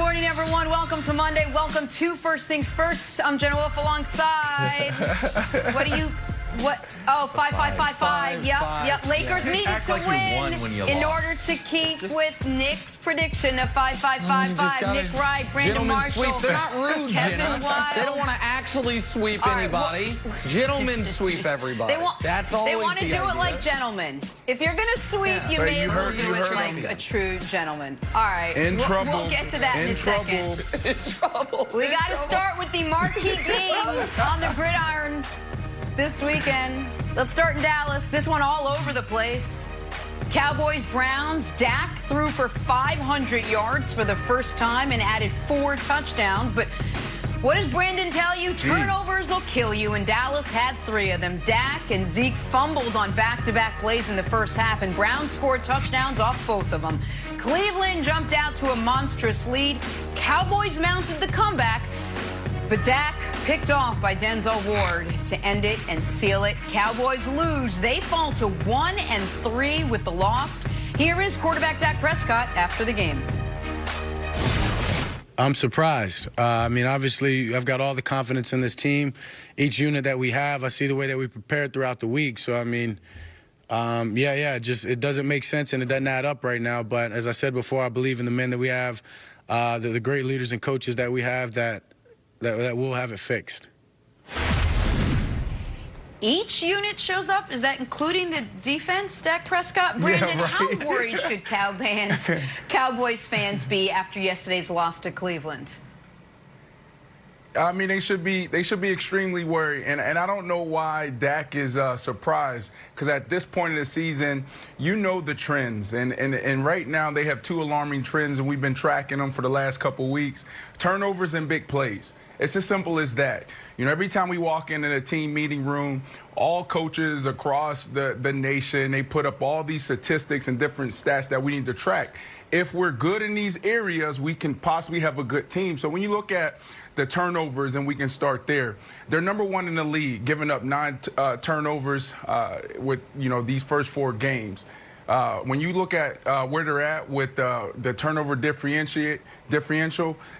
morning, everyone. Welcome to Monday. Welcome to First Things First. I'm Jenna Wolfe alongside. Oh, 5-5-5-5. Yep. Lakers needed to win in order to keep with Nick's prediction of 5-5-5-5. Nick Wright, Brandon Marshall. Sweep. They're not rude, Jenna. They don't want to actually sweep anybody. Gentlemen sweep everybody. That's always They want to do it like gentlemen. If you're going to sweep, you may as well do it like a true gentleman. All right. We'll get to that in a second. In trouble. We got to start with the marquee game on the gridiron this weekend. Let's start in Dallas. This one all over the place. Cowboys, Browns. Dak threw for 500 yards for the first time and added 4 touchdowns. But what does Brandon tell you? Turnovers will kill you, and Dallas had 3 of them. Dak and Zeke fumbled on back-to-back plays in the first half, and Browns scored touchdowns off both of them. Cleveland jumped out to a monstrous lead. Cowboys mounted the comeback, but Dak picked off by Denzel Ward to end it and seal it. Cowboys lose. They fall to 1-3 with the loss. Here is quarterback Dak Prescott after the game. I'm surprised. I mean, obviously, I've got all the confidence in this team. Each unit that we have, I see the way that we prepared throughout the week. So, I mean, it doesn't make sense and it doesn't add up right now. But as I said before, I believe in the men that we have, the great leaders and coaches that we have that we'll have it fixed. Each unit shows up? Is that including the defense, Dak Prescott? Brandon, how worried should Cowboys fans be after yesterday's loss to Cleveland? I mean, they should be extremely worried, and I don't know why Dak is surprised, because at this point in the season, you know the trends, and right now they have 2 alarming trends, and we've been tracking them for the last couple weeks: turnovers and big plays. It's as simple as that. You know, every time we walk into a team meeting room, all coaches across the nation, they put up all these statistics and different stats that we need to track. If we're good in these areas, we can possibly have a good team. So when you look at the turnovers, and we can start there, they're number 1 in the league, giving up 9 turnovers with, these first 4 games. When you look at where they're at with the turnover differential,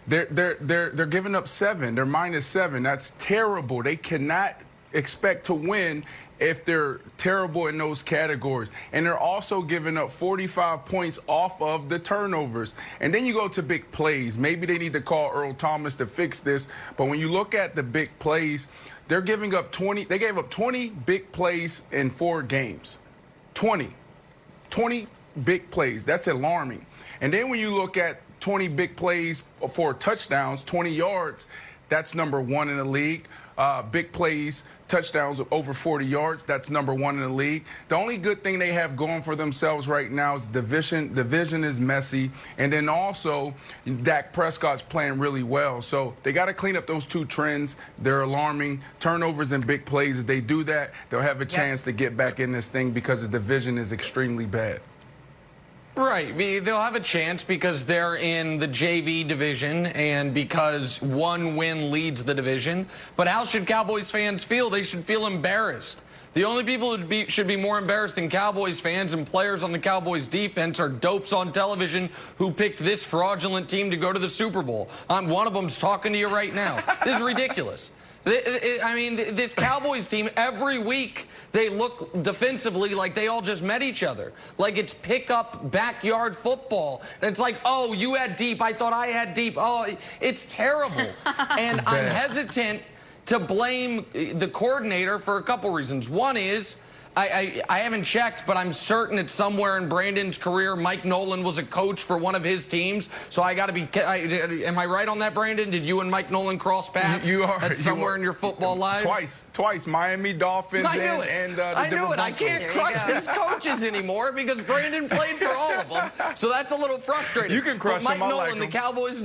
they're giving up 7. They're -7. That's terrible. They cannot expect to win if they're terrible in those categories. And they're also giving up 45 points off of the turnovers. And then you go to big plays. Maybe they need to call Earl Thomas to fix this. But when you look at the big plays, they're giving up 20. They gave up 20 big plays in 4 games. 20 big plays. That's alarming. And then when you look at 20 big plays for touchdowns, 20 yards, that's number 1 in the league. Big plays, touchdowns of over 40 yards, that's number 1 in the league. The only good thing they have going for themselves right now is the division. The division is messy. And then also, Dak Prescott's playing really well. So they got to clean up those 2 trends. They're alarming. Turnovers and big plays. If they do that, they'll have a chance to get back in this thing, because the division is extremely bad. Right. They'll have a chance because they're in the JV division and because 1 win leads the division. But how should Cowboys fans feel? They should feel embarrassed. The only people who should be more embarrassed than Cowboys fans and players on the Cowboys defense are dopes on television who picked this fraudulent team to go to the Super Bowl. One of them's talking to you right now. This is ridiculous. I mean, this Cowboys team, every week, they look defensively like they all just met each other. Like it's pick-up backyard football. And it's like, oh, you had deep. I thought I had deep. Oh, it's terrible. And I'm hesitant to blame the coordinator for a couple reasons. One is, I haven't checked, but I'm certain it's somewhere in Brandon's career. Mike Nolan was a coach for one of his teams, so I got to be. Am I right on that, Brandon? Did you and Mike Nolan cross paths? You are. That's somewhere in your football lives. Twice. Miami Dolphins and the I knew it. I can't crush these coaches anymore because Brandon played for all of them. So that's a little frustrating. You can crush Mike them. Nolan, the Cowboys'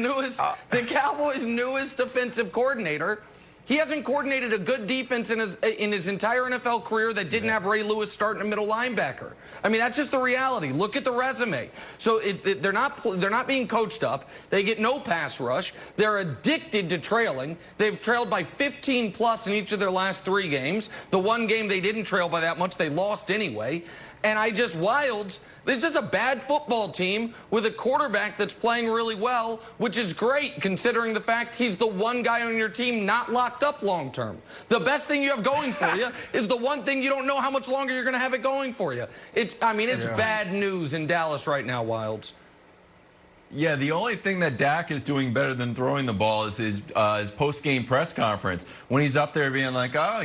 newest defensive coordinator. He hasn't coordinated a good defense in his entire NFL career that didn't have Ray Lewis starting a middle linebacker. I mean, that's just the reality. Look at the resume. So they're not being coached up. They get no pass rush. They're addicted to trailing. They've trailed by 15 plus in each of their last 3 games. The one game they didn't trail by that much, they lost anyway. And Wilds, this is a bad football team with a quarterback that's playing really well, which is great considering the fact he's the one guy on your team not locked up long term. The best thing you have going for you is the one thing you don't know how much longer you're going to have it going for you. It's bad news in Dallas right now, Wilds. Yeah, the only thing that Dak is doing better than throwing the ball is his post-game press conference when he's up there being like, oh,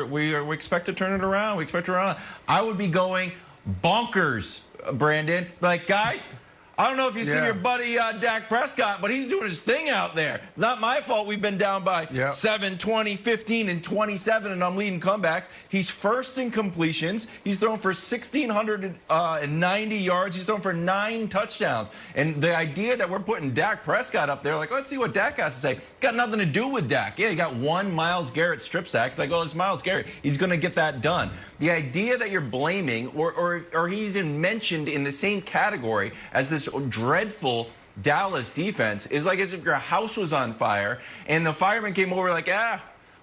we expect to turn it around. We expect to turn it around. I would be going bonkers, Brandon. Like, guys, I don't know if you see your buddy Dak Prescott, but he's doing his thing out there. It's not my fault we've been down by 7, 20, 15, and 27, and I'm leading comebacks. He's first in completions. He's thrown for 1,690 yards. He's thrown for 9 touchdowns. And the idea that we're putting Dak Prescott up there, like, let's see what Dak has to say. Got nothing to do with Dak. Yeah, he got 1 Myles Garrett strip sack. It's like, oh, it's Myles Garrett. He's going to get that done. The idea that you're blaming or he's mentioned in the same category as this dreadful Dallas defense is like as if your house was on fire and the fireman came over like,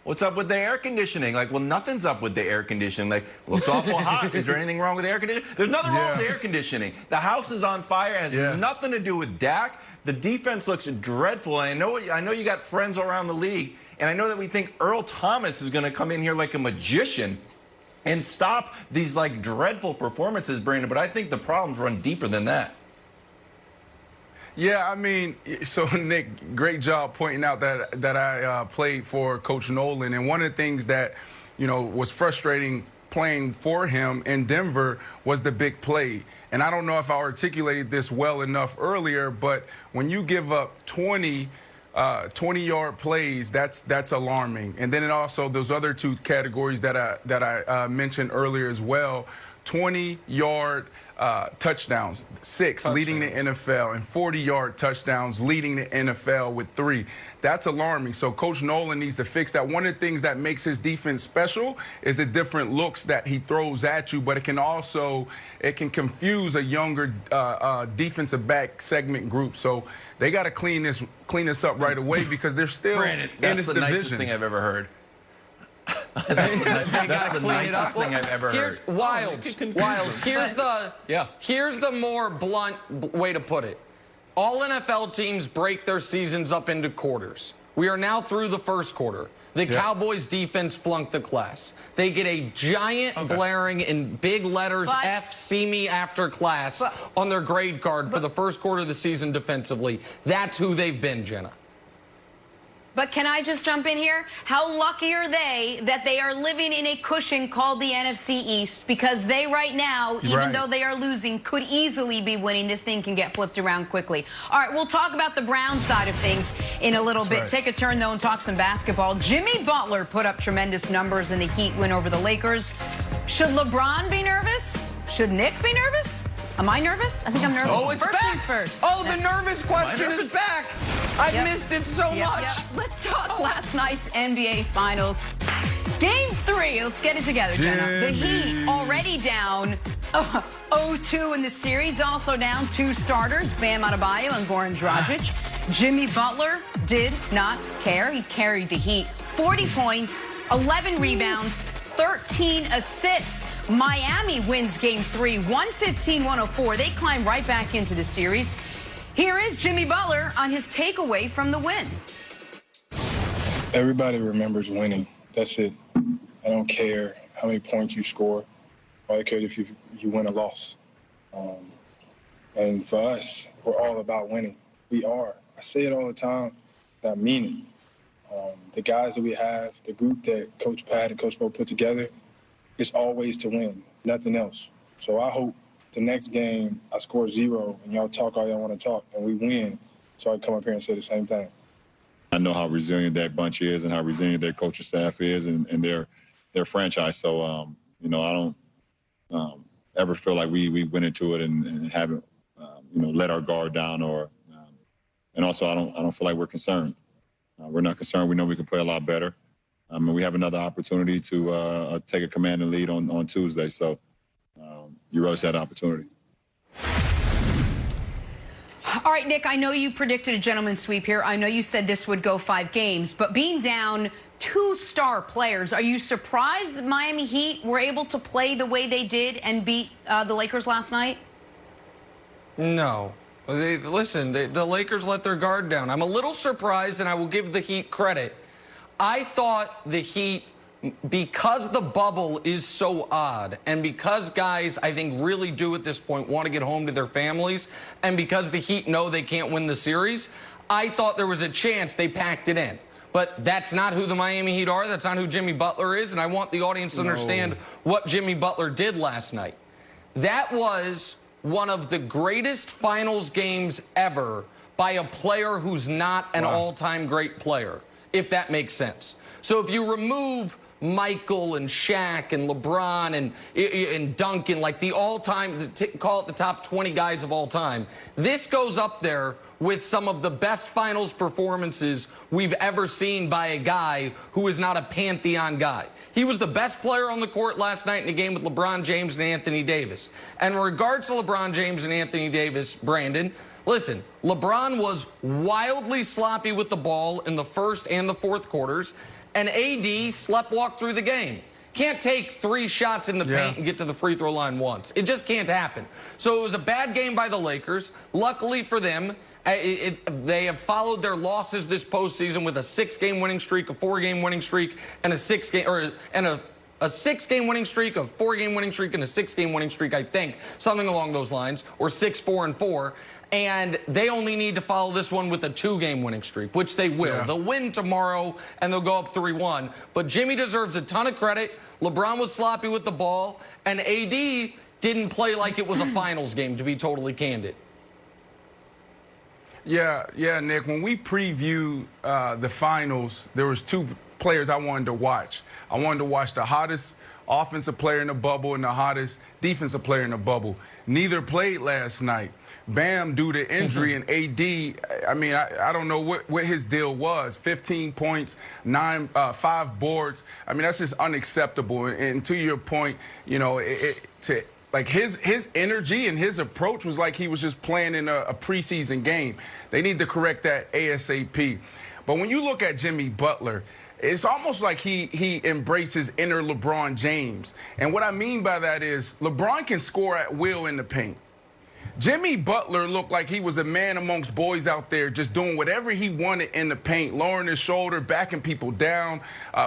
what's up with the air conditioning? Like, well, nothing's up with the air conditioning. Like, looks awful hot. Is there anything wrong with the air conditioning? There's nothing wrong with the air conditioning. The house is on fire. It has nothing to do with Dak. The defense looks dreadful. And I know you got friends around the league, and I know that we think Earl Thomas is going to come in here like a magician and stop these, like, dreadful performances, Brandon. But I think the problems run deeper than that. Yeah, I mean, so Nick, great job pointing out that I played for Coach Nolan, and one of the things that was frustrating playing for him in Denver was the big play. And I don't know if I articulated this well enough earlier, but when you give up 20-yard plays, that's alarming. And then also those other 2 categories that I mentioned earlier as well, 20-yard touchdowns, 6 leading the NFL, and 40-yard touchdowns leading the NFL with 3. That's alarming. So Coach Nolan needs to fix that. One of the things that makes his defense special is the different looks that he throws at you, but it can confuse a younger defensive back segment group. So they got to clean this up right away because they're still Brandon, in this that's the nicest thing I've ever heard. That's the nicest thing I've ever heard. Wilds, here's the more blunt way to put it. All NFL teams break their seasons up into quarters. We are now through the first quarter. The Cowboys defense flunked the class. They get a giant blaring in big letters F, see me after class on their grade card for the first quarter of the season defensively. That's who they've been, Jenna. But can I just jump in here? How lucky are they that they are living in a cushion called the NFC East? Because they right now, even though they are losing, could easily be winning. This thing can get flipped around quickly. All right, we'll talk about the Browns side of things in a little bit. Take a turn, though, and talk some basketball. Jimmy Butler put up tremendous numbers in the Heat win over the Lakers. Should LeBron be nervous? Should Nick be nervous? Am I nervous? I think I'm nervous. Oh, it's first back. things first. Oh, the nervous question is back. I missed it so much. Let's talk last night's NBA Finals. Game 3. Let's get it together, Jenna. The Heat already down 0-2 in the series. Also down 2 starters, Bam Adebayo and Goran Dragic. Jimmy Butler did not care. He carried the Heat. 40 points, 11 rebounds, 13 assists. Miami wins Game 3, 115-104. They climb right back into the series. Here is Jimmy Butler on his takeaway from the win. Everybody remembers winning. That's it. I don't care how many points you score. All I care if you win or loss. And for us, we're all about winning. We are. I say it all the time, and I mean it. The guys that we have, the group that Coach Pat and Coach Mo put together, it's always to win, nothing else. So I hope the next game I score 0 and y'all talk all y'all want to talk and we win, so I can come up here and say the same thing. I know how resilient that bunch is and how resilient their coaching staff is and their franchise. So, I don't ever feel like we went into it and haven't, let our guard down or and also I don't feel like we're concerned. We're not concerned. We know we can play a lot better. And we have another opportunity to take a commanding lead on Tuesday. So you relish that opportunity. All right, Nick, I know you predicted a gentleman's sweep here. I know you said this would go 5 games, but being down 2 star players, are you surprised that Miami Heat were able to play the way they did and beat the Lakers last night? No. Listen, the Lakers let their guard down. I'm a little surprised, and I will give the Heat credit. I thought the Heat, because the bubble is so odd, and because guys, I think, really do at this point want to get home to their families, and because the Heat know they can't win the series, I thought there was a chance they packed it in. But that's not who the Miami Heat are. That's not who Jimmy Butler is, and I want the audience to understand what Jimmy Butler did last night. That was one of the greatest finals games ever by a player who's not an all-time great player, if that makes sense. So if you remove Michael and Shaq and LeBron and Duncan, like the all-time, call it the top 20 guys of all time, this goes up there with some of the best finals performances we've ever seen by a guy who is not a pantheon guy. He was the best player on the court last night in a game with LeBron James and Anthony Davis. And in regards to LeBron James and Anthony Davis, Brandon, listen, LeBron was wildly sloppy with the ball in the first and the fourth quarters, and AD sleptwalked through the game. Can't take 3 shots in the paint and get to the free throw line once. It just can't happen. So it was a bad game by the Lakers. Luckily for them, they have followed their losses this postseason with a 6-game winning streak, a 4-game winning streak, and a 6-game winning streak, a 4-game winning streak, and a 6-game winning streak, I think, something along those lines, or 6-4-4. And they only need to follow this one with a 2-game winning streak, which they will. Yeah. They'll win tomorrow, and they'll go up 3-1. But Jimmy deserves a ton of credit. LeBron was sloppy with the ball, and AD didn't play like it was a finals game, to be totally candid. Yeah, Nick, when we preview the finals, there was 2 players I wanted to watch. I wanted to watch the hottest offensive player in the bubble and the hottest defensive player in the bubble. Neither played last night. Bam, due to injury, and AD, I mean, I don't know what his deal was. 15 points, 5 boards. I mean, that's just unacceptable. And to your point, you know, like his energy and his approach was like he was just playing in a preseason game. They need to correct that ASAP. But when you look at Jimmy Butler, it's almost like he embraces inner LeBron James. And what I mean by that is LeBron can score at will in the paint. Jimmy Butler looked like he was a man amongst boys out there just doing whatever he wanted in the paint, lowering his shoulder, backing people down,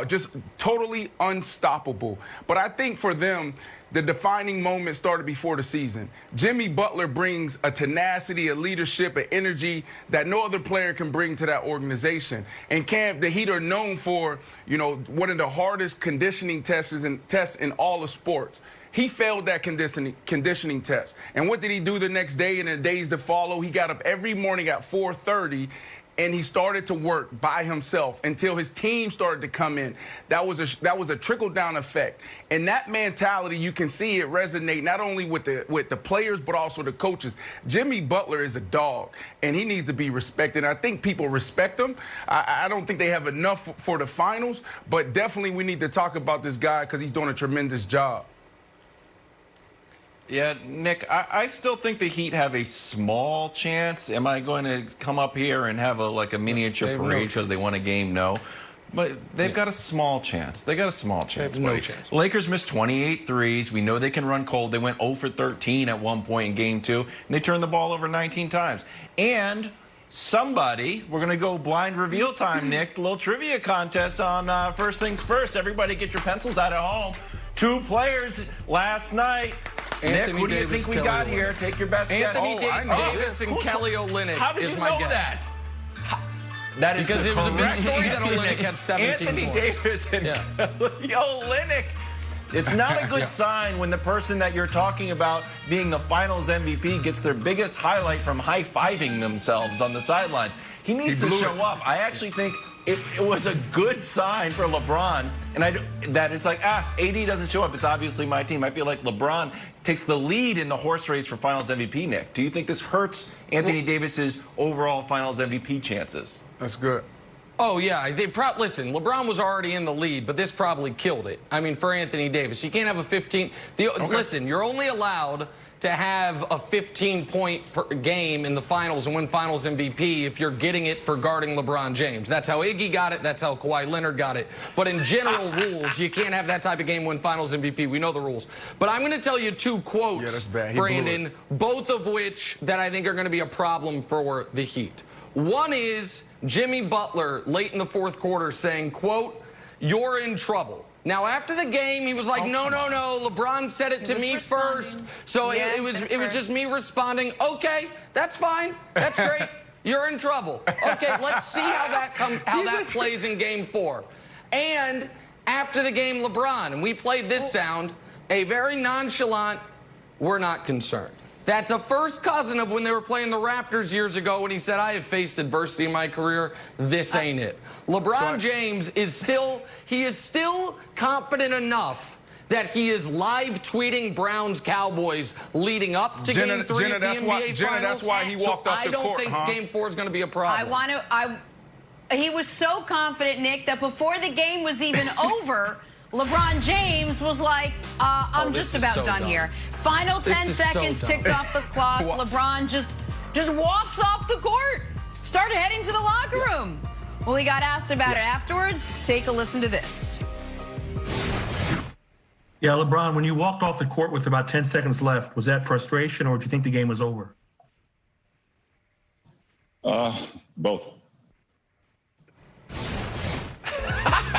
just totally unstoppable. But I think for them, the defining moment started before the season. Jimmy Butler brings a tenacity, a leadership, an energy that no other player can bring to that organization. And the Heat are known for, you know, one of the hardest conditioning tests in all of sports. He failed that conditioning test. And what did he do the next day and the days that follow? He got up every morning at 4:30 and he started to work by himself until his team started to come in. That was a trickle-down effect. And that mentality, you can see it resonate not only with the players but also the coaches. Jimmy Butler is a dog, and he needs to be respected. I think people respect him. I don't think they have enough for the finals, but definitely we need to talk about this guy because he's doing a tremendous job. Yeah, Nick, I still think the Heat have a small chance. Am I going to come up here and have a miniature parade because they won a game? No. But they've got a small chance. They got a small chance. No chance. Lakers missed 28 threes. We know they can run cold. They went 0 for 13 at one point in game 2, and they turned the ball over 19 times. And somebody, we're going to go blind reveal time, Nick, a little trivia contest on First Things First. Everybody get your pencils out at home. 2 players last night. Anthony Nick, who do you Davis, think we got here? Take your best guess. Anthony Davis and Kelly Olynyk How did is you my know guess. that? That is Because it was a big story that answer, Olynyk had 17 Anthony points. Davis and Kelly Olynyk. It's not a good sign when the person that you're talking about being the finals MVP gets their biggest highlight from high-fiving themselves on the sidelines. He needs to show up. I actually think it was a good sign for LeBron, and that it's like, AD doesn't show up. It's obviously my team. I feel like LeBron takes the lead in the horse race for finals MVP, Nick. Do you think this hurts Anthony Davis's overall finals MVP chances? That's good. Oh, yeah. Listen, LeBron was already in the lead, but this probably killed it. I mean, for Anthony Davis. You can't have a 15. Listen, you're only allowed to have a 15-point per game in the finals and win finals MVP if you're getting it for guarding LeBron James. That's how Iggy got it. That's how Kawhi Leonard got it. But in general rules, you can't have that type of game win finals MVP. We know the rules. But I'm going to tell you two quotes, Brandon, both of which that I think are going to be a problem for the Heat. One is Jimmy Butler late in the fourth quarter saying, quote, "You're in trouble." Now, after the game, he was like, no, LeBron said it to me first. So it was just me responding, okay, that's fine. That's great. You're in trouble. Okay, let's see how that plays in game 4. And after the game, LeBron, and we played this sound, a very nonchalant, "We're not concerned." That's a first cousin of when they were playing the Raptors years ago when he said, "I have faced adversity in my career. This ain't it." LeBron James is still confident enough that he is live tweeting Browns Cowboys leading up to Game 3 of the NBA Finals. That's why he walked off the court, I don't think Game 4 is going to be a problem. He was so confident, Nick, that before the game was even over, LeBron James was like, I'm just about done here. Final 10 seconds ticked off the clock. LeBron just walks off the court, started heading to the locker room. Well, he got asked about it afterwards. Take a listen to this. Yeah, LeBron, when you walked off the court with about 10 seconds left, was that frustration or do you think the game was over? Both.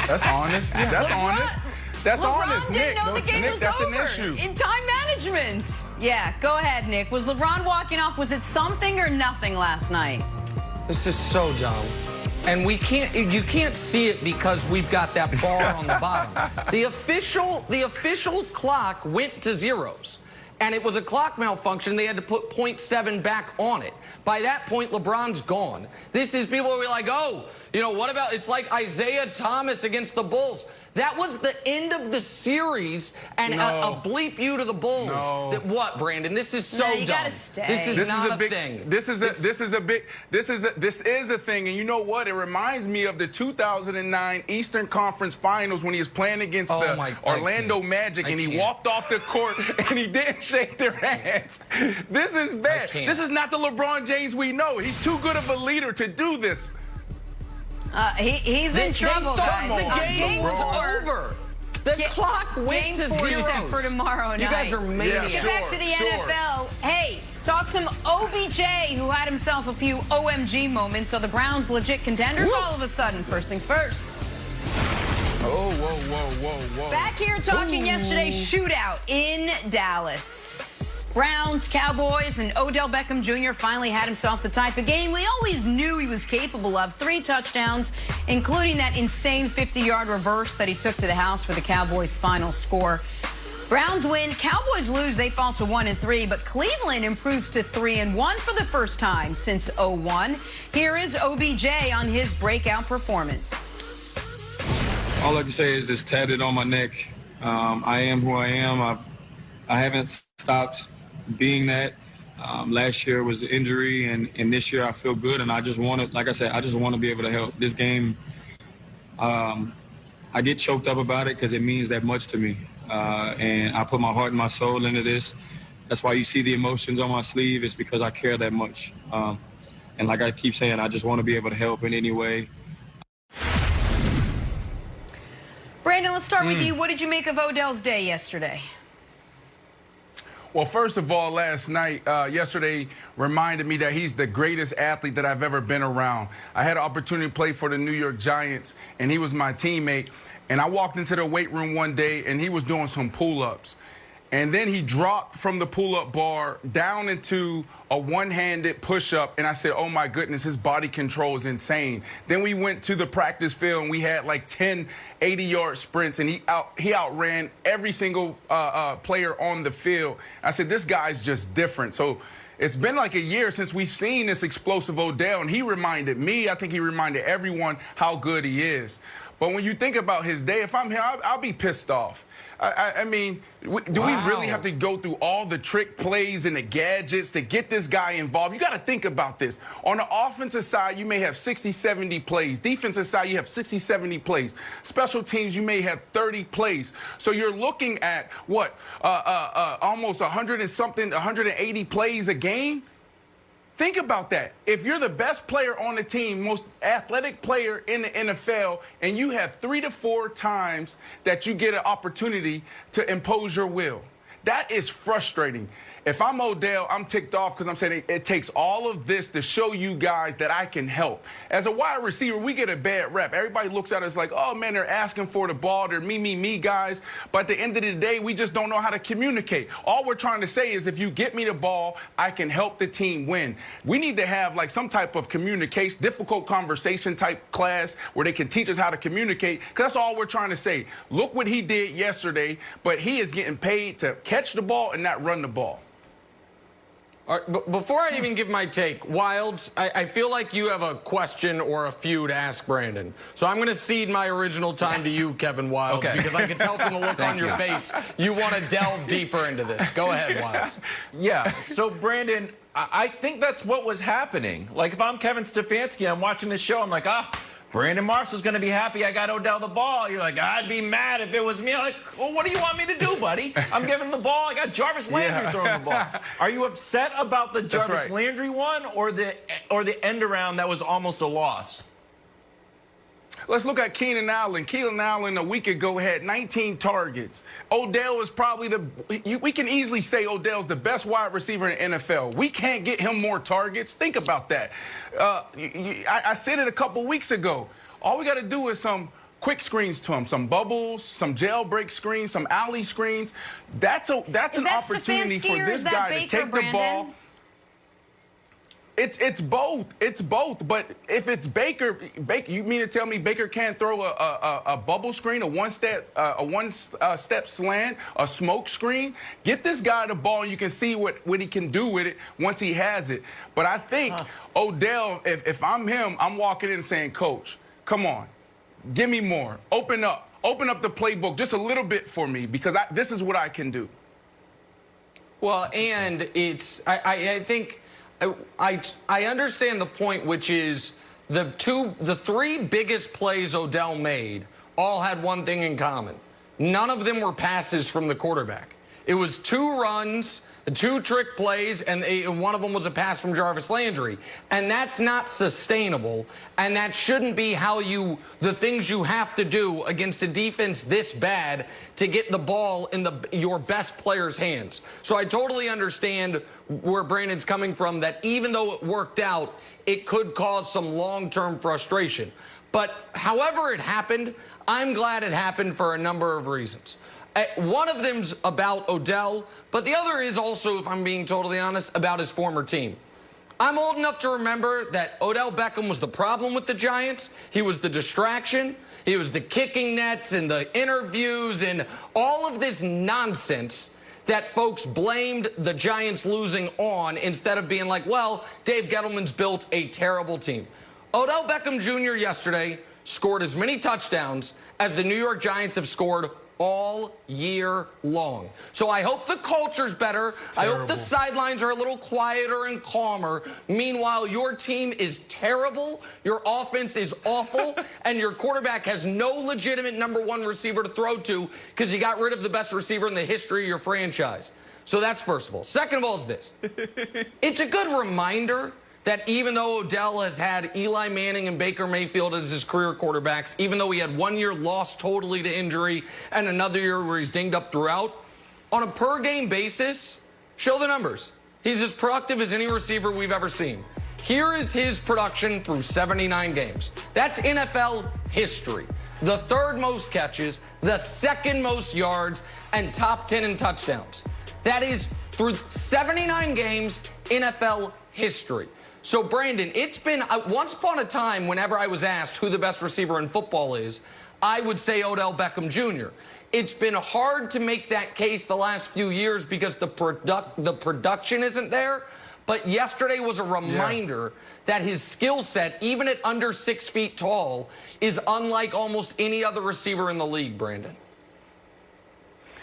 That's honest. That's honest. That's honest, Nick. Didn't know the game was that's over. an issue. In time management. Yeah, go ahead, Nick. Was LeBron walking off? Was it something or nothing last night? This is so dumb. And you can't see it because we've got that bar on the bottom. The official clock went to zeros. And it was a clock malfunction. They had to put 0.7 back on it. By that point, LeBron's gone. This is people who are like, oh, what about, it's like Isaiah Thomas against the Bulls. That was the end of the series, and a bleep you to the Bulls. What, Brandon? This is so dumb. You gotta stay. This is not a thing. This is a thing, and you know what? It reminds me of the 2009 Eastern Conference Finals when he was playing against the Orlando Magic, and he walked off the court and he didn't shake their hands. This is bad. This is not the LeBron James we know. He's too good of a leader to do this. He's in trouble, guys. The game was over. The clock went to zeros. Set for tomorrow night. You guys are maniacs. Get back to the NFL. Hey, talk some OBJ, who had himself a few OMG moments. So the Browns legit contenders all of a sudden. First things first. Whoa. Back here talking yesterday's shootout in Dallas. Browns, Cowboys, and Odell Beckham Jr. finally had himself the type of game we always knew he was capable of. 3 touchdowns, including that insane 50-yard reverse that he took to the house for the Cowboys' final score. Browns win, Cowboys lose, they fall to 1-3, but Cleveland improves to 3-1 for the first time since 2001. Here is OBJ on his breakout performance. All I can say is it's tatted on my neck. I am who I am. I haven't stopped being that. Last year was an injury, and this year I feel good, and I just want to, like I said, I just want to be able to help. This game, I get choked up about it because it means that much to me, and I put my heart and my soul into this. That's why you see the emotions on my sleeve. It's because I care that much, and like I keep saying, I just want to be able to help in any way. Brandon, let's start with you. What did you make of Odell's day yesterday? Well, first of all, yesterday reminded me that he's the greatest athlete that I've ever been around. I had an opportunity to play for the New York Giants, and he was my teammate. And I walked into the weight room one day, and he was doing some pull-ups. And then he dropped from the pull-up bar down into a one-handed push-up, and I said, oh, my goodness, his body control is insane. Then we went to the practice field, and we had like 10 80-yard sprints, and he outran every single player on the field. I said, this guy's just different. So it's been like a year since we've seen this explosive Odell, and he reminded me, I think he reminded everyone how good he is. But when you think about his day, if I'm here, I'll be pissed off. I mean, do we really have to go through all the trick plays and the gadgets to get this guy involved? You got to think about this. On the offensive side, you may have 60, 70 plays. Defensive side, you have 60, 70 plays. Special teams, you may have 30 plays. So you're looking at, what, almost 100 and something, 180 plays a game? Think about that. If you're the best player on the team, most athletic player in the NFL, and you have 3 to 4 times that you get an opportunity to impose your will, that is frustrating. If I'm Odell, I'm ticked off because I'm saying it takes all of this to show you guys that I can help. As a wide receiver, we get a bad rep. Everybody looks at us like, oh, man, they're asking for the ball. They're me guys. But at the end of the day, we just don't know how to communicate. All we're trying to say is if you get me the ball, I can help the team win. We need to have like some type of communication, difficult conversation type class where they can teach us how to communicate, because that's all we're trying to say. Look what he did yesterday, but he is getting paid to catch the ball and not run the ball. All right, before I even give my take, Wilds, I feel like you have a question or a few to ask Brandon. So I'm going to cede my original time to you, Kevin Wilds, because I can tell from the look on your face you want to delve deeper into this. Go ahead, Wilds. Yeah, so Brandon, I think that's what was happening. Like, if I'm Kevin Stefanski, I'm watching this show, I'm like, Brandon Marshall's going to be happy I got Odell the ball. You're like, I'd be mad if it was me. I'm like, well, what do you want me to do, buddy? I'm giving the ball. I got Jarvis Landry throwing the ball. Are you upset about the Jarvis Landry one or the end around that was almost a loss? Let's look at Keenan Allen. Keenan Allen a week ago had 19 targets. Odell is probably we can easily say Odell's the best wide receiver in the NFL. We can't get him more targets. Think about that. I said it a couple weeks ago. All we got to do is some quick screens to him, some bubbles, some jailbreak screens, some alley screens. That's an opportunity for this guy to take the ball. It's both. It's both. But if it's Baker, you mean to tell me Baker can't throw a bubble screen, a one-step slant, a smoke screen? Get this guy the ball, and you can see what he can do with it once he has it. But I think Odell, if I'm him, I'm walking in and saying, Coach, come on, give me more. Open up the playbook just a little bit for me, because this is what I can do. Well, and I think. I understand the point, which is the 3 biggest plays Odell made all had one thing in common. None of them were passes from the quarterback. It was 2 runs, 2 trick plays, and one of them was a pass from Jarvis Landry. And that's not sustainable, and that shouldn't be how the things you have to do against a defense this bad to get the ball in your best player's hands. So I totally understand where Brandon's coming from, that even though it worked out, it could cause some long-term frustration. But however it happened, I'm glad it happened for a number of reasons. One of them's about Odell, but the other is also, if I'm being totally honest, about his former team. I'm old enough to remember that Odell Beckham was the problem with the Giants. He was the distraction. He was the kicking nets and the interviews and all of this nonsense that folks blamed the Giants losing on, instead of being like, well, Dave Gettleman's built a terrible team. Odell Beckham Jr. yesterday scored as many touchdowns as the New York Giants have scored all year long. So I hope the culture's better. I hope the sidelines are a little quieter and calmer. Meanwhile, your team is terrible, your offense is awful, and your quarterback has no legitimate #1 receiver to throw to because you got rid of the best receiver in the history of your franchise. So that's first of all. Second of all is this. It's a good reminder that even though Odell has had Eli Manning and Baker Mayfield as his career quarterbacks, even though he had 1 year lost totally to injury and another year where he's dinged up throughout, on a per-game basis, show the numbers. He's as productive as any receiver we've ever seen. Here is his production through 79 games. That's NFL history. The 3rd most catches, the 2nd most yards, and top 10 in touchdowns. That is through 79 games, NFL history. So, Brandon, it's been once upon a time, whenever I was asked who the best receiver in football is, I would say Odell Beckham Jr. It's been hard to make that case the last few years because the production isn't there. But yesterday was a reminder that his skill set, even at under 6 feet tall, is unlike almost any other receiver in the league, Brandon.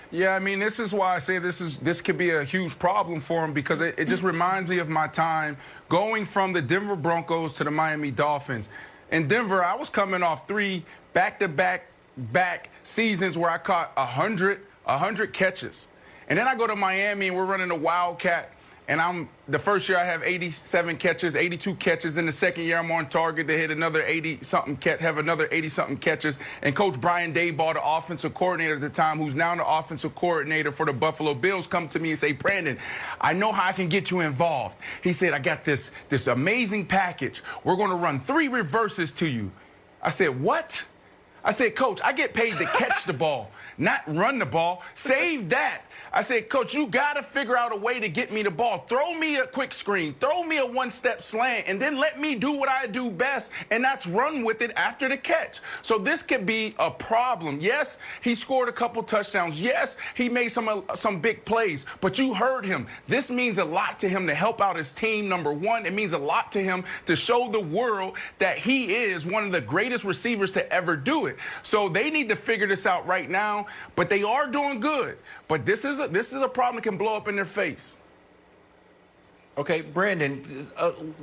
Yeah, I mean, this is why I say this could be a huge problem for him, because it just reminds me of my time going from the Denver Broncos to the Miami Dolphins. In Denver, I was coming off 3 back-to-back seasons where I caught 100 catches. And then I go to Miami and we're running a Wildcat. And the first year I have 87 catches, 82 catches. Then the second year I'm on target to hit another 80-something have another 80-something catches. And Coach Brian Daboll, the offensive coordinator at the time, who's now the offensive coordinator for the Buffalo Bills, come to me and say, Brandon, I know how I can get you involved. He said, I got this amazing package. We're going to run 3 reverses to you. I said, what? I said, Coach, I get paid to catch the ball, not run the ball. Save that. I said, Coach, you got to figure out a way to get me the ball. Throw me a quick screen. Throw me a one-step slant, and then let me do what I do best, and that's run with it after the catch. So this could be a problem. Yes, he scored a couple touchdowns. Yes, he made some big plays, but you heard him. This means a lot to him to help out his team, number one. It means a lot to him to show the world that he is one of the greatest receivers to ever do it. So they need to figure this out right now, but they are doing good. But this is a problem that can blow up in their face. Okay, Brandon,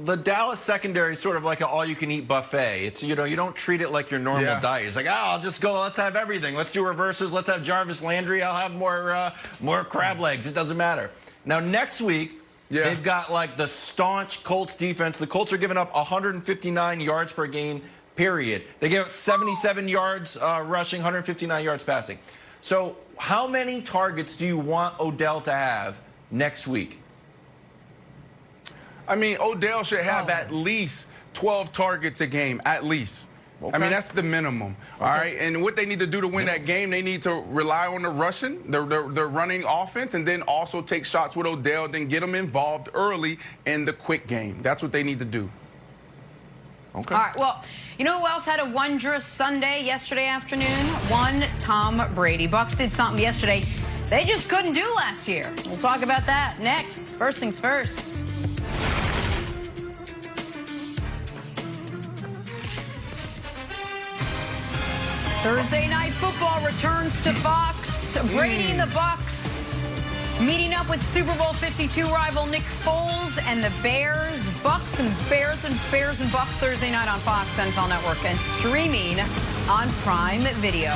the Dallas secondary is sort of like an all-you-can-eat buffet. It's, you don't treat it like your normal diet. It's like, I'll just go, let's have everything. Let's do reverses. Let's have Jarvis Landry. I'll have more crab legs. It doesn't matter. Now, next week, they've got like the staunch Colts defense. The Colts are giving up 159 yards per game, period. They gave up 77 yards rushing, 159 yards passing. So how many targets do you want Odell to have next week? I mean, Odell should have at least 12 targets a game, at least. Okay. I mean, that's the minimum, all right? And what they need to do to win that game, they need to rely on the rushing, their running offense, and then also take shots with Odell, then get them involved early in the quick game. That's what they need to do. Okay. All right, well, you know who else had a wondrous Sunday yesterday afternoon? One Tom Brady. Bucs did something yesterday they just couldn't do last year. We'll talk about that next. First things first. Thursday Night Football returns to Fox. Brady and the Bucs meeting up with Super Bowl 52 rival Nick Foles and the Bears. Bucs and Bears and Bears and Bucs Thursday night on Fox NFL Network and streaming on Prime Video.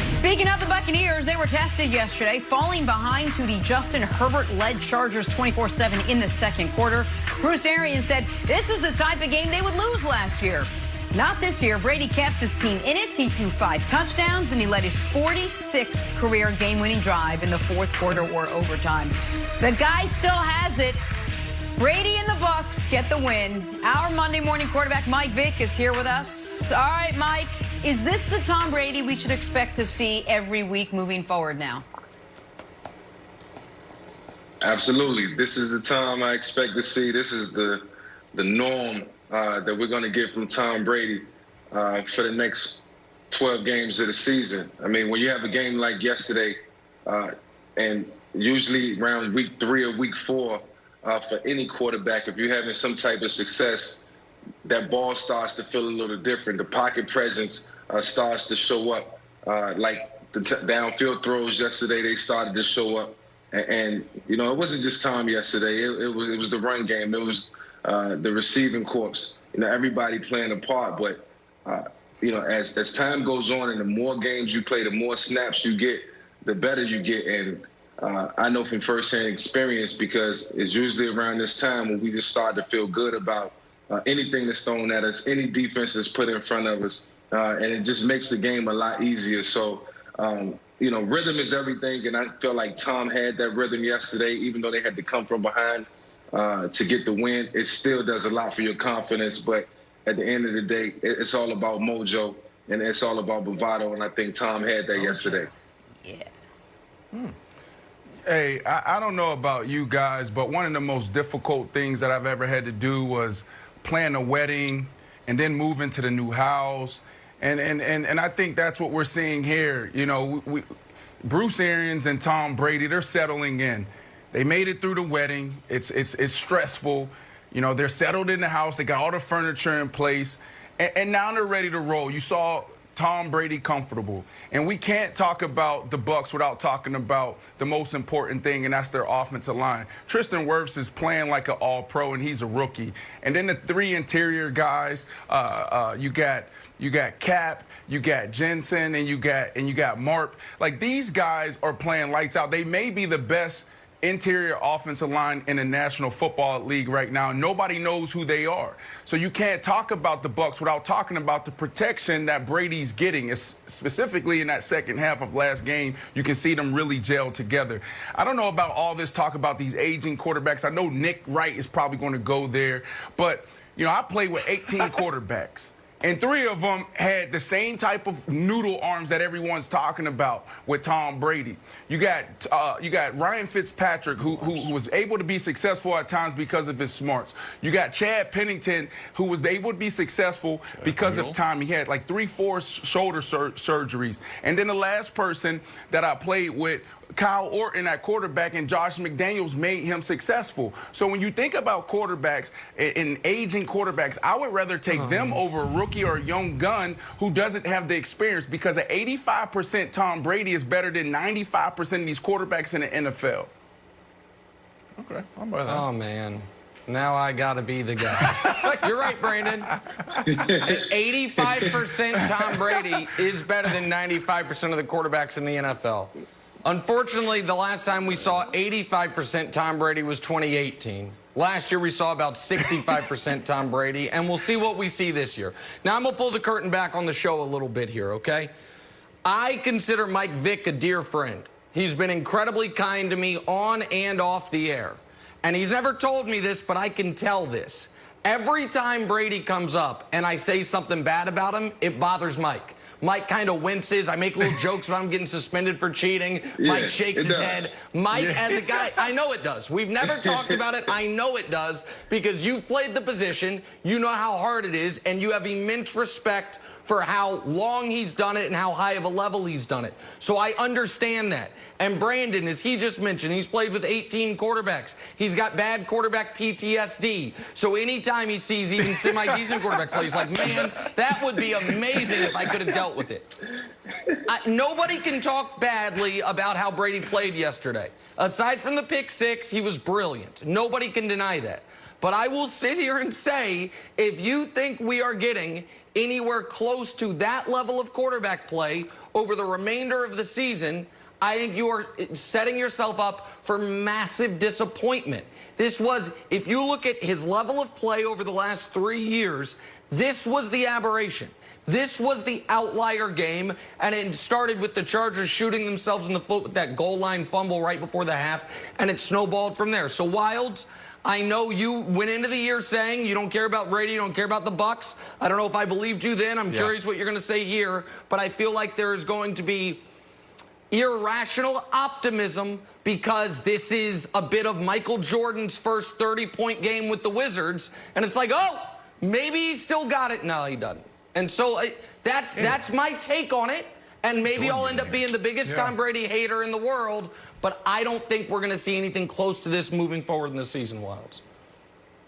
Speaking of the Buccaneers, they were tested yesterday, falling behind to the Justin Herbert-led Chargers 24-7 in the second quarter. Bruce Arians said this was the type of game they would lose last year. Not this year. Brady kept his team in it. He threw 5 touchdowns, and he led his 46th career game-winning drive in the fourth quarter or overtime. The guy still has it. Brady and the Bucs get the win. Our Monday morning quarterback, Mike Vick, is here with us. All right, Mike, is this the Tom Brady we should expect to see every week moving forward now? Absolutely. This is the Tom I expect to see. This is the norm that we're going to get from Tom Brady for the next 12 games of the season. I mean, when you have a game like yesterday, and usually around week 3 or week 4, for any quarterback, if you're having some type of success, that ball starts to feel a little different. The pocket presence starts to show up. Like the downfield throws yesterday, they started to show up. And it wasn't just Tom yesterday. It was the run game. It was the receiving corps, everybody playing a part. But, as time goes on and the more games you play, the more snaps you get, the better you get. And I know from firsthand experience, because it's usually around this time when we just start to feel good about anything that's thrown at us, any defense that's put in front of us, and it just makes the game a lot easier. So, rhythm is everything, and I feel like Tom had that rhythm yesterday, even though they had to come from behind to get the win. It still does a lot for your confidence, but at the end of the day, it's all about mojo, and it's all about bravado, and I think Tom had that yesterday. Yeah. Hey, I don't know about you guys, but one of the most difficult things that I've ever had to do was plan a wedding and then move into the new house. And I think that's what we're seeing here. Bruce Arians and Tom Brady, they're settling in. They made it through the wedding. It's stressful. You know, they're settled in the house. They got all the furniture in place. And now they're ready to roll. You saw Tom Brady comfortable. And we can't talk about the Bucs without talking about the most important thing, and that's their offensive line. Tristan Wirfs is playing like an all-pro, and he's a rookie. And then the three interior guys, you got Cap, you got Jensen, and you got Marp. Like, these guys are playing lights out. They may be the best interior offensive line in the National Football League right now. Nobody knows who they are. So you can't talk about the Bucs without talking about the protection that Brady's getting. It's specifically in that second half of last game, you can see them really gel together. I don't know about all this talk about these aging quarterbacks. I know Nick Wright is probably going to go there, but you know, I played with 18 quarterbacks. And 3 of them had the same type of noodle arms that everyone's talking about with Tom Brady. You got Ryan Fitzpatrick, who was able to be successful at times because of his smarts. You got Chad Pennington, who was able to be successful because of time. He had like 3-4 shoulder surgeries. And then the last person that I played with, Kyle Orton at quarterback, and Josh McDaniels made him successful. So when you think about quarterbacks and aging quarterbacks, I would rather take them over a rookie or a young gun who doesn't have the experience, because at 85% Tom Brady is better than 95% of these quarterbacks in the NFL. Okay, I'll buy that. Oh, man. Now I got to be the guy. You're right, Brandon. 85% Tom Brady is better than 95% of the quarterbacks in the NFL. Unfortunately, the last time we saw 85% Tom Brady was 2018. Last year, we saw about 65% Tom Brady, and we'll see what we see this year. Now, I'm going to pull the curtain back on the show a little bit here, okay? I consider Mike Vick a dear friend. He's been incredibly kind to me on and off the air. And he's never told me this, but I can tell this. Every time Brady comes up and I say something bad about him, it bothers Mike. Mike kind of winces. I make little jokes about him getting suspended for cheating. Yeah, Mike shakes his head. Mike, as a guy, I know it does. We've never talked about it. I know it does, because you've played the position. You know how hard it is, and you have immense respect for how long he's done it and how high of a level he's done it. So I understand that. And Brandon, as he just mentioned, he's played with 18 quarterbacks. He's got bad quarterback PTSD. So anytime he sees even semi-decent quarterback play, he's like, man, that would be amazing if I could have dealt with it. Nobody can talk badly about how Brady played yesterday. Aside from the pick six, he was brilliant. Nobody can deny that. But I will sit here and say, if you think we are getting anywhere close to that level of quarterback play over the remainder of the season, I think you are setting yourself up for massive disappointment. This was, if you look at his level of play over the last 3 years, this was the aberration. This was the outlier game, and it started with the Chargers shooting themselves in the foot with that goal line fumble right before the half, and it snowballed from there. So, Wilds, I know you went into the year saying you don't care about Brady, you don't care about the Bucs. I don't know if I believed you then. I'm curious what you're going to say here, but I feel like there is going to be irrational optimism, because this is a bit of Michael Jordan's first 30-point game with the Wizards, and it's like, oh, maybe he's still got it. No, he doesn't. And so that's my take on it, and maybe I'll end up being the biggest Tom Brady hater in the world, but I don't think we're going to see anything close to this moving forward in the season, Wilds.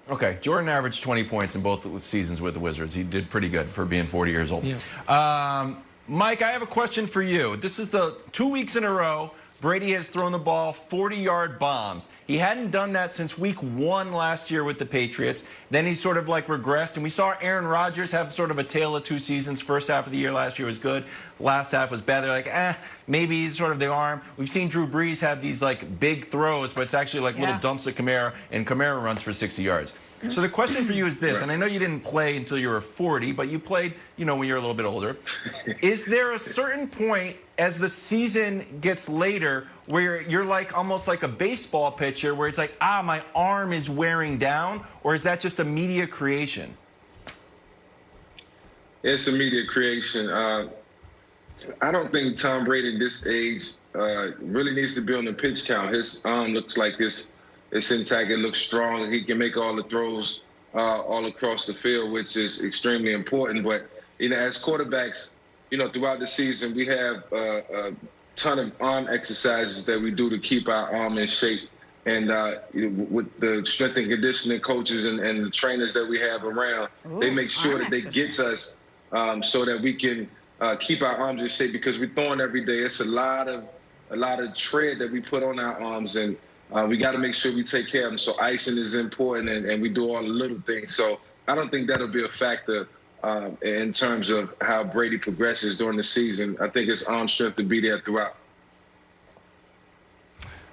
Okay, Jordan averaged 20 points in both seasons with the Wizards. He did pretty good for being 40 years old. Yeah. Mike, I have a question for you. This is the 2 weeks in a row Brady has thrown the ball 40-yard bombs. He hadn't done that since week 1 last year with the Patriots. Then he sort of like regressed, and we saw Aaron Rodgers have sort of a tale of 2 seasons. First half of the year last year was good. Last half was bad. They're like, maybe he's sort of the arm. We've seen Drew Brees have these like big throws, but it's actually like little dumps at Kamara, and Kamara runs for 60 yards. So the question for you is this, and I know you didn't play until you were 40, but you played, you know, when you're a little bit older. Is there a certain point as the season gets later where you're like almost like a baseball pitcher where it's like, my arm is wearing down, or is that just a media creation? It's a media creation. I don't think Tom Brady at this age really needs to be on the pitch count. His arm looks like it's intact. It looks strong. He can make all the throws all across the field, which is extremely important. But, you know, as quarterbacks, you know, throughout the season, we have a ton of arm exercises that we do to keep our arm in shape. And with the strength and conditioning coaches and the trainers that we have around, they make sure that they get to us so that we can keep our arms in shape, because we're throwing every day. It's a lot of tread that we put on our arms, and we got to make sure we take care of them. So icing is important, and we do all the little things. So I don't think that'll be a factor in terms of how Brady progresses during the season. I think his arm strength to be there throughout.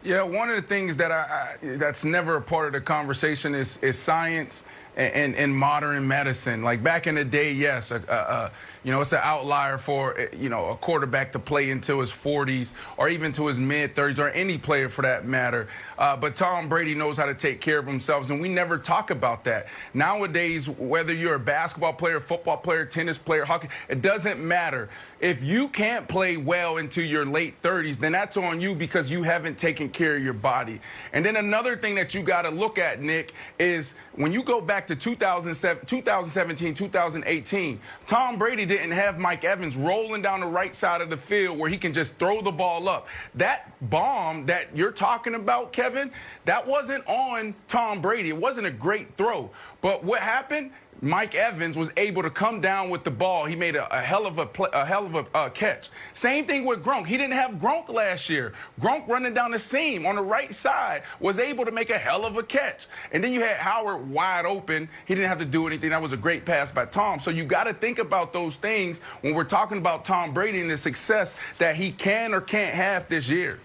Yeah, one of the things that that's never a part of the conversation is science and modern medicine. Like back in the day, yes, it's an outlier for a quarterback to play until his 40s or even to his mid-30s, or any player for that matter. But Tom Brady knows how to take care of himself, and we never talk about that. Nowadays, whether you're a basketball player, football player, tennis player, hockey, it doesn't matter. If you can't play well into your late 30s, then that's on you, because you haven't taken care of your body. And then another thing that you got to look at, Nick, is when you go back to 2017, 2018, Tom Brady didn't have Mike Evans rolling down the right side of the field where he can just throw the ball up. That bomb that you're talking about, Kevin, that wasn't on Tom Brady. It wasn't a great throw. But what happened? Mike Evans was able to come down with the ball. He made a hell of a catch. Same thing with Gronk. He didn't have Gronk last year. Gronk running down the seam on the right side was able to make a hell of a catch. And then you had Howard wide open. He didn't have to do anything. That was a great pass by Tom. So you got to think about those things when we're talking about Tom Brady and the success that he can or can't have this year.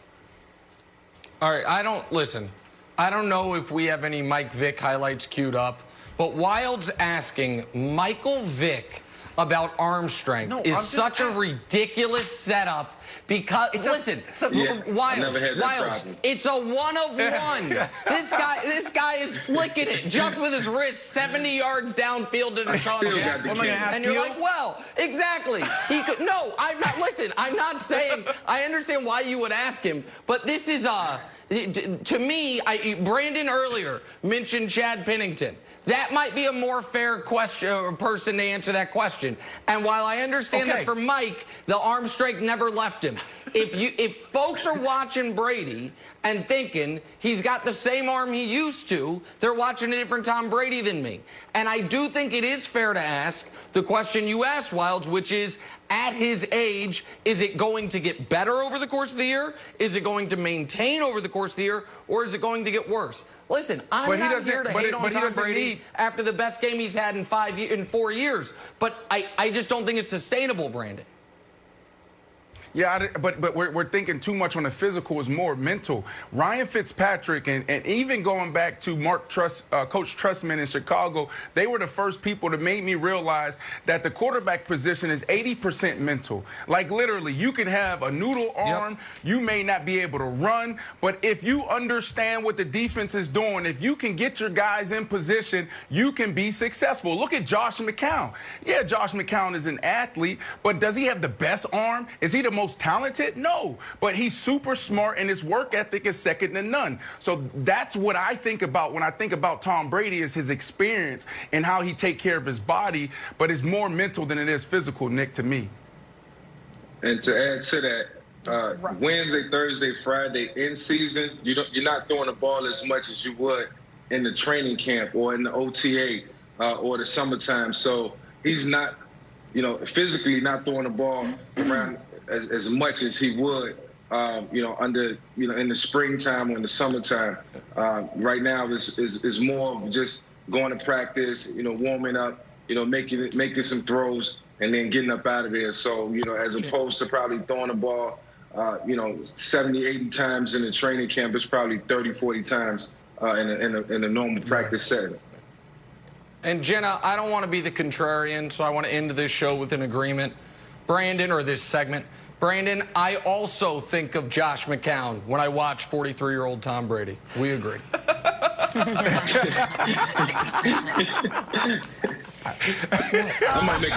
All right, I don't know if we have any Mike Vick highlights queued up, but Wild's asking Michael Vick about arm strength is such a ridiculous setup, because Wilds, it's a 1 of 1. This guy is flicking it just with his wrist 70 yards downfield to Deshaun Jackson. And you're like, well, exactly. He could. No, I'm not. Listen, I'm not saying. I understand why you would ask him, but this is to me. Brandon earlier mentioned Chad Pennington. That might be a more fair person to answer that question. And while I understand that for Mike, the arm strength never left him. If folks are watching Brady and thinking he's got the same arm he used to, they're watching a different Tom Brady than me. And I do think it is fair to ask the question you asked, Wilds, which is, at his age, is it going to get better over the course of the year? Is it going to maintain over the course of the year? Or is it going to get worse? Listen, I'm not here to hate on Tom Brady after the best game he's had in 4 years. But I just don't think it's sustainable, Brandon. Yeah, but we're thinking too much on the physical. Is more mental. Ryan Fitzpatrick and even going back to Coach Trustman in Chicago, they were the first people to make me realize that the quarterback position is 80% mental. Like literally, you can have a noodle arm, you may not be able to run, but if you understand what the defense is doing, if you can get your guys in position, you can be successful. Look at Josh McCown. Yeah, Josh McCown is an athlete, but does he have the best arm? Is he the most talented? No, but he's super smart and his work ethic is second to none. So that's what I think about when I think about Tom Brady, is his experience and how he take care of his body, but it's more mental than it is physical, Nick, to me. And to add to that, Wednesday, Thursday, Friday in season, you're not throwing the ball as much as you would in the training camp or in the OTA or the summertime. So he's not, physically not throwing the ball around as much as he would, in the springtime or in the summertime. Right now is more of just going to practice, warming up, making some throws and then getting up out of there. So, as opposed to probably throwing the ball, 70, 80 times in the training camp, it's probably 30, 40 times in a normal practice setting. And Jenna, I don't want to be the contrarian, so I want to end this show with an agreement. Brandon, or this segment. Brandon, I also think of Josh McCown when I watch 43-year-old Tom Brady. We agree. I might make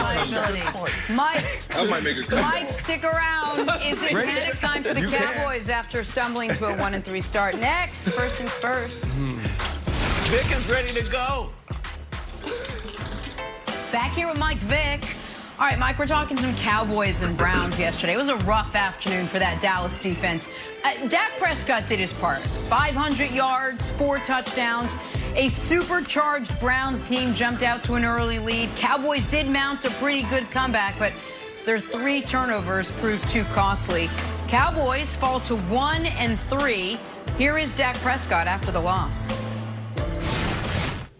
a comeback. Mike, stick around. Is it panic time for the Cowboys after stumbling to a 1-3 start? Next, first things first. Vick is ready to go. Back here with Mike Vick. All right, Mike, we're talking some Cowboys and Browns yesterday. It was a rough afternoon for that Dallas defense. Dak Prescott did his part. 500 yards, 4 touchdowns. A supercharged Browns team jumped out to an early lead. Cowboys did mount a pretty good comeback, but their 3 turnovers proved too costly. Cowboys fall to 1-3. Here is Dak Prescott after the loss.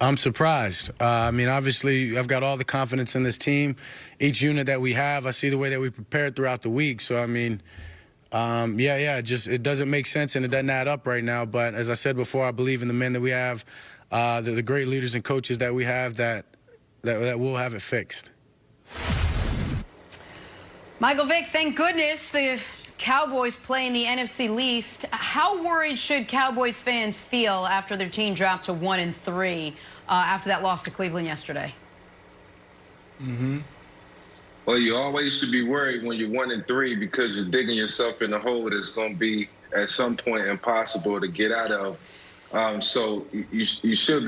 I'm surprised. I mean, obviously, I've got all the confidence in this team. Each unit that we have, I see the way that we prepared throughout the week. So, I mean, it doesn't make sense and it doesn't add up right now. But as I said before, I believe in the men that we have, the great leaders and coaches that we have that will have it fixed. Michael Vick, thank goodness the Cowboys play in the NFC least. How worried should Cowboys fans feel after their team dropped to 1-3 after that loss to Cleveland yesterday? Well, you always should be worried when you're 1-3 because you're digging yourself in a hole that's going to be at some point impossible to get out of. So they should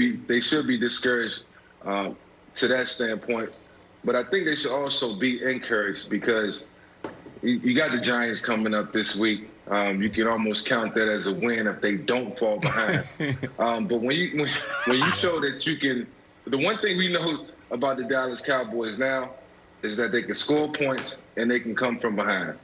be discouraged to that standpoint. But I think they should also be encouraged because you got the Giants coming up this week. You can almost count that as a win if they don't fall behind. But when you show that you can, the one thing we know about the Dallas Cowboys now is that they can score points and they can come from behind.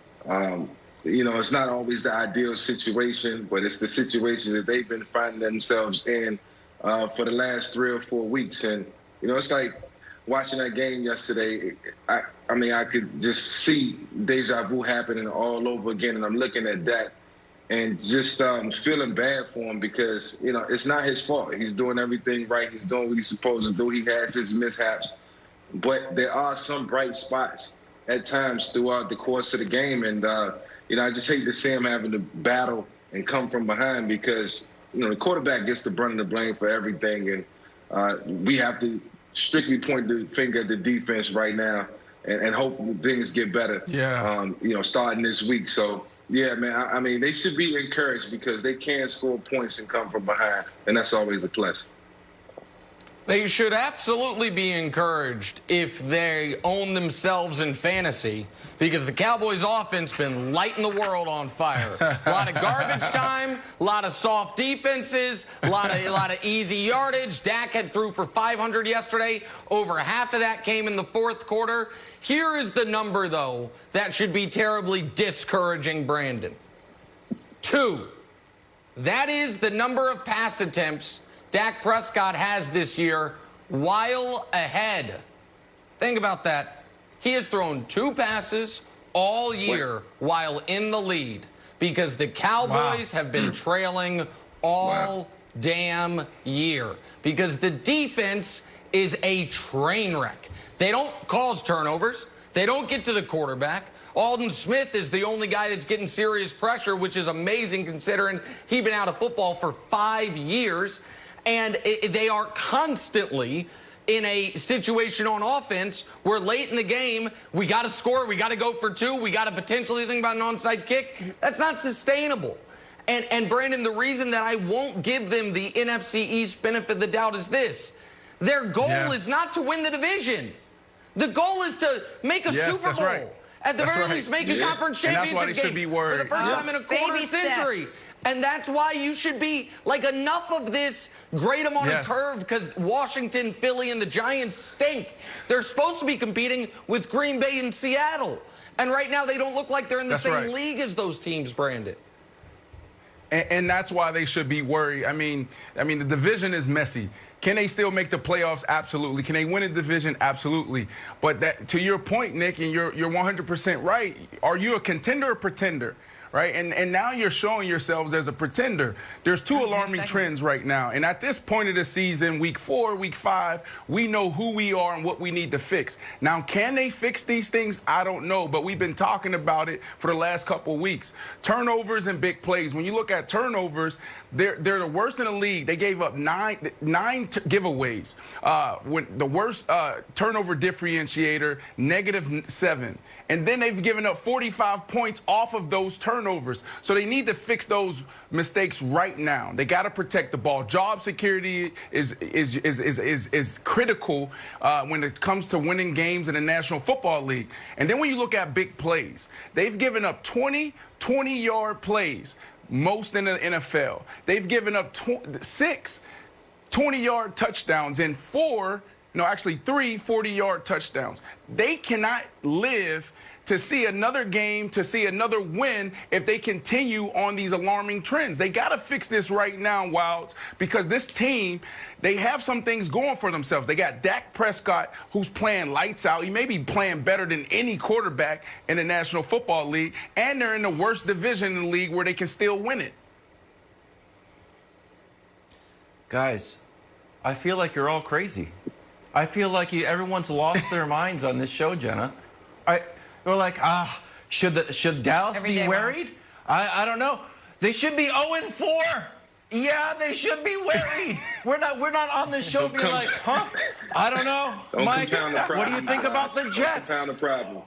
It's not always the ideal situation, but it's the situation that they've been finding themselves in for the last 3 or 4 weeks. And, it's like watching that game yesterday, I could just see deja vu happening all over again. And I'm looking at that and just feeling bad for him because, it's not his fault. He's doing everything right. He's doing what he's supposed to do. He has his mishaps. But there are some bright spots at times throughout the course of the game. And, I just hate to see him having to battle and come from behind because, the quarterback gets the brunt of the blame for everything. And we have to strictly point the finger at the defense right now and hope things get better, starting this week. So, yeah, man, they should be encouraged because they can score points and come from behind, and that's always a plus. They should absolutely be encouraged if they own themselves in fantasy because the Cowboys offense been lighting the world on fire. A lot of garbage time, a lot of soft defenses, a lot of easy yardage. Dak had threw for 500 yesterday. Over half of that came in the fourth quarter. Here is the number, though, that should be terribly discouraging, Brandon. 2. That is the number of pass attempts Dak Prescott has this year while ahead. Think about that. He has thrown 2 passes all year while in the lead because the Cowboys have been trailing all damn year because the defense is a train wreck. They don't cause turnovers. They don't get to the quarterback. Aldon Smith is the only guy that's getting serious pressure, which is amazing considering he's been out of football for 5 years. And they are constantly in a situation on offense where late in the game, we got to score, we got to go for 2, we got to potentially think about an onside kick. That's not sustainable. And Brandon, the reason that I won't give them the NFC East benefit of the doubt is this. Their goal is not to win the division. The goal is to make a Super Bowl. Right. At the very least, make a conference championship game for the first time in a quarter century. And that's why you should be like, enough of this, grade them on a curve because Washington, Philly, and the Giants stink. They're supposed to be competing with Green Bay and Seattle. And right now they don't look like they're in the same league as those teams, Brandon. And that's why they should be worried. I mean, the division is messy. Can they still make the playoffs? Absolutely. Can they win a division? Absolutely. But that, to your point, Nick, and you're 100% right, are you a contender or pretender? Right? And now you're showing yourselves as a pretender. There's 2 alarming trends right now. And at this point of the season, week 4, week 5, we know who we are and what we need to fix. Now, can they fix these things? I don't know. But we've been talking about it for the last couple of weeks. Turnovers and big plays. When you look at turnovers, they're the worst in the league. They gave up nine giveaways. When the worst turnover differentiator, -7. And then they've given up 45 points off of those turnovers. turnovers. So they need to fix those mistakes right now. They got to protect the ball. Job security is critical when it comes to winning games in the National Football League. And then when you look at big plays, they've given up 20-yard plays, most in the NFL. They've given up 6 20-yard touchdowns and 3 40-yard touchdowns. They cannot live to see another game, to see another win if they continue on these alarming trends. They got to fix this right now, Wilds, because this team, they have some things going for themselves. They got Dak Prescott, who's playing lights out. He may be playing better than any quarterback in the National Football League, and they're in the worst division in the league where they can still win it. Guys, I feel like you're all crazy. I feel like everyone's lost their minds on this show, Jenna. We're like, should Dallas be worried? I don't know. They should be 0-4. Yeah, they should be worried. We're not on this show being like, huh? I don't know. Mike, what do you think about the Jets?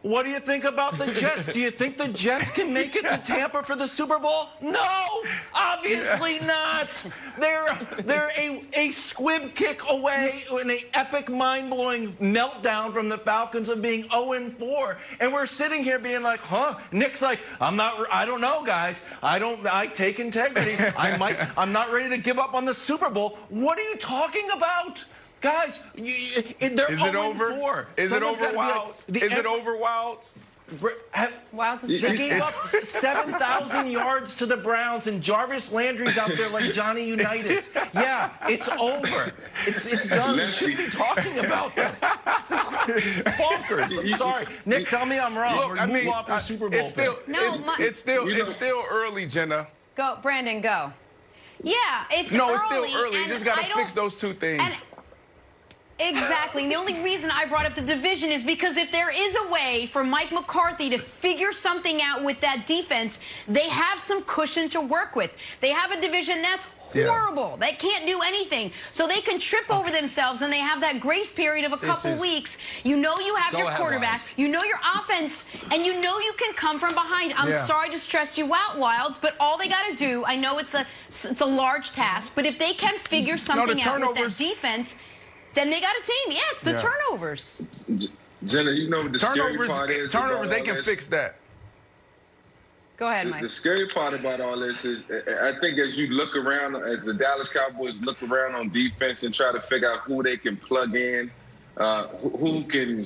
What do you think about the Jets? Do you think the Jets can make it to Tampa for the Super Bowl? No, obviously not. They're a squib kick away in an epic, mind-blowing meltdown from the Falcons of being 0-4. And we're sitting here being like, huh? Nick's like, I don't know, guys. I take integrity. I'm not ready to give up on the Super Bowl. What are you talking about? Guys, they're 0-4. Is it over, Wilds? Is it over, Wilds? Wilds is They gave up 7,000 yards to the Browns, and Jarvis Landry's out there like Johnny Unitas. Yeah, it's over. It's done. We shouldn't be talking about that. It's bonkers. I'm sorry. Nick, tell me I'm wrong. Look, Move off the Super Bowl. It's still early, Jenna. Go, Brandon, go. Yeah, it's No, early. it's still early. You just got to fix those two things. Exactly. And the only reason I brought up the division is because if there is a way for Mike McCarthy to figure something out with that defense, they have some cushion to work with. They have a division that's horrible. They can't do anything. So they can trip over themselves, and they have that grace period of a couple weeks. You know you have your quarterback. You know your offense, and you know you can come from behind. I'm sorry to stress you out, Wilds, but all they got to do, I know it's a large task, but if they can figure something out with that defense, then they got a team. Yeah, it's the turnovers. Jenna, you know what the scary part is? Turnovers, they can fix that. Go ahead, Mike. The scary part about all this is, I think as you look around, as the Dallas Cowboys look around on defense and try to figure out who they can plug in, who can,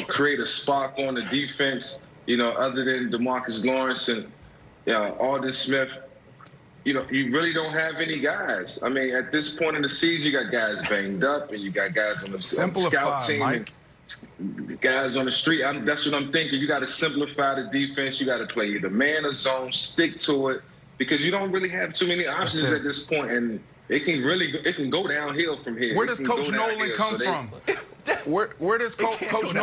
create a spark on the defense, other than DeMarcus Lawrence and Aldon Smith, you really don't have any guys. I mean, at this point in the season, you got guys banged up, and you got guys on the scout team, Mike. and guys on the street. That's what I'm thinking. You got to simplify the defense. You got to play either man or zone, stick to it, because you don't really have too many options at this point, and it can go downhill from here. Where does Coach Nolan come from? Where does Coach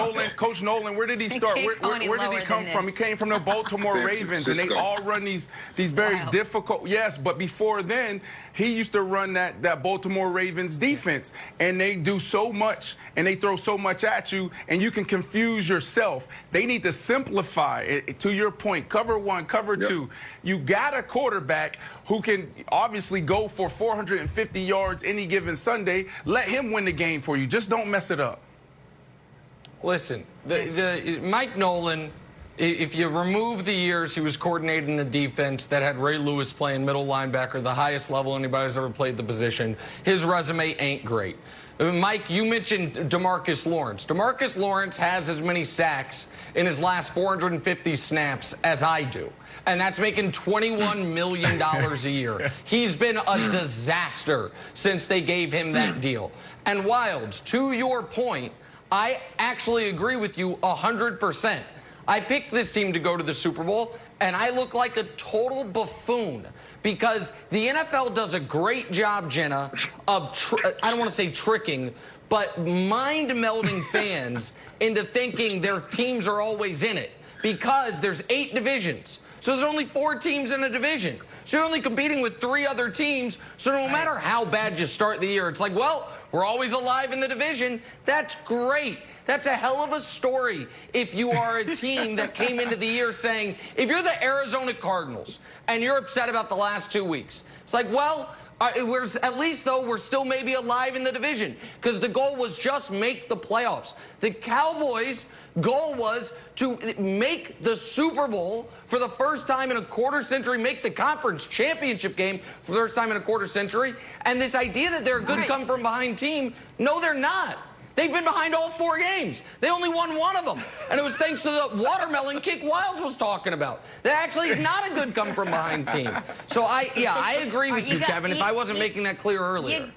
Nolan? Where did he start? Where did he come from? He came from the Baltimore Ravens, and they all run these very difficult. Yes, but before then, he used to run that Baltimore Ravens defense, and they do so much, and they throw so much at you, and you can confuse yourself. They need to simplify it. To your point, cover one, cover two. You got a quarterback who can obviously go for 450 yards any given Sunday. Let him win the game for you. Just don't mess it up. Listen, Mike Nolan, if you remove the years he was coordinating a defense that had Ray Lewis playing middle linebacker, the highest level anybody's ever played the position, his resume ain't great. Mike, you mentioned DeMarcus Lawrence. DeMarcus Lawrence has as many sacks in his last 450 snaps as I do. And that's making $21 million a year. He's been a disaster since they gave him that deal. And Wilds, to your point, I actually agree with you 100%. I picked this team to go to the Super Bowl, and I look like a total buffoon because the NFL does a great job, Jenna, of, I don't want to say tricking, but mind-melding fans into thinking their teams are always in it because there's 8 divisions. So there's only 4 teams in a division. So you're only competing with 3 other teams. So no matter how bad you start the year, it's like, well, We're always alive in the division. That's great. That's a hell of a story if you are a team that came into the year saying, if you're the Arizona Cardinals and you're upset about the last 2 weeks, it's like, well, at least, though, we're still maybe alive in the division because the goal was just make the playoffs. The Cowboys' goal was to make the Super Bowl for the first time in a quarter century, make the conference championship game for the first time in a quarter century. And this idea that they're a good come-from-behind team, no, they're not. They've been behind all 4 games. They only won 1 of them. And it was thanks to the watermelon kick Wiles was talking about. They actually is not a good come-from-behind team. So, I agree with you, Kevin, if I wasn't making that clear earlier.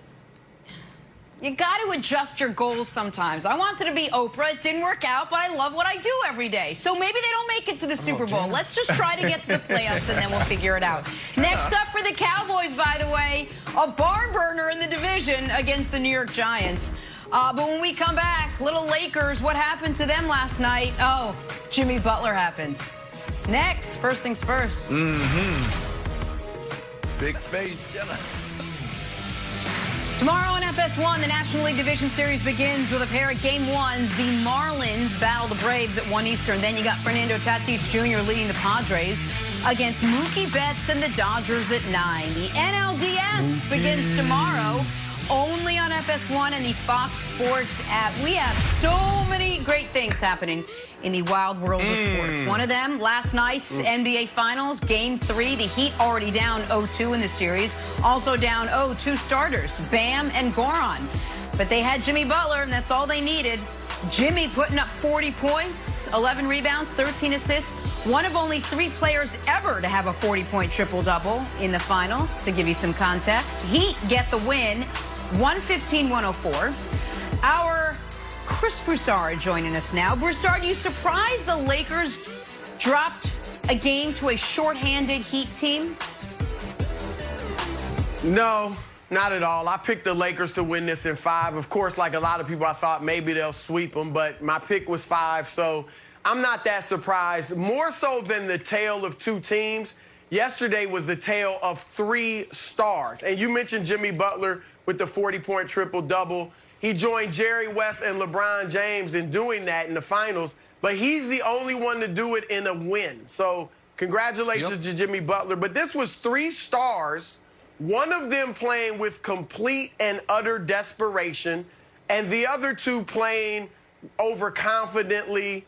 You got to adjust your goals sometimes. I wanted to be Oprah. It didn't work out, but I love what I do every day. So maybe they don't make it to the Super Bowl. Let's just try to get to the playoffs, and then we'll figure it out. Next up for the Cowboys, by the way, a barn burner in the division against the New York Giants. But when we come back, little Lakers, what happened to them last night? Oh, Jimmy Butler happened. Next, first things first. Big face, Jenna. Tomorrow on FS1, the National League Division Series begins with a pair of Game 1s. The Marlins battle the Braves at 1 Eastern. Then you got Fernando Tatis Jr. leading the Padres against Mookie Betts and the Dodgers at 9. The NLDS begins tomorrow. Only on FS1 and the Fox Sports app. We have so many great things happening in the wild world of sports. One of them, last night's NBA Finals, Game 3. The Heat already down 0-2 in the series. Also down 0-2 starters, Bam and Goran. But they had Jimmy Butler, and that's all they needed. Jimmy putting up 40 points, 11 rebounds, 13 assists. One of only 3 players ever to have a 40-point triple-double in the finals, to give you some context. Heat get the win. 115-104. Our Chris Broussard joining us now. Broussard, you surprised the Lakers dropped a game to a shorthanded Heat team? No, not at all. I picked the Lakers to win this in 5. Of course, like a lot of people, I thought maybe they'll sweep them, but my pick was 5, so I'm not that surprised. More so than the tale of 2 teams, yesterday was the tale of 3 stars. And you mentioned Jimmy Butler with the 40-point triple-double. He joined Jerry West and LeBron James in doing that in the finals, but he's the only one to do it in a win. So congratulations to Jimmy Butler. But this was 3 stars, one of them playing with complete and utter desperation, and the other 2 playing overconfidently,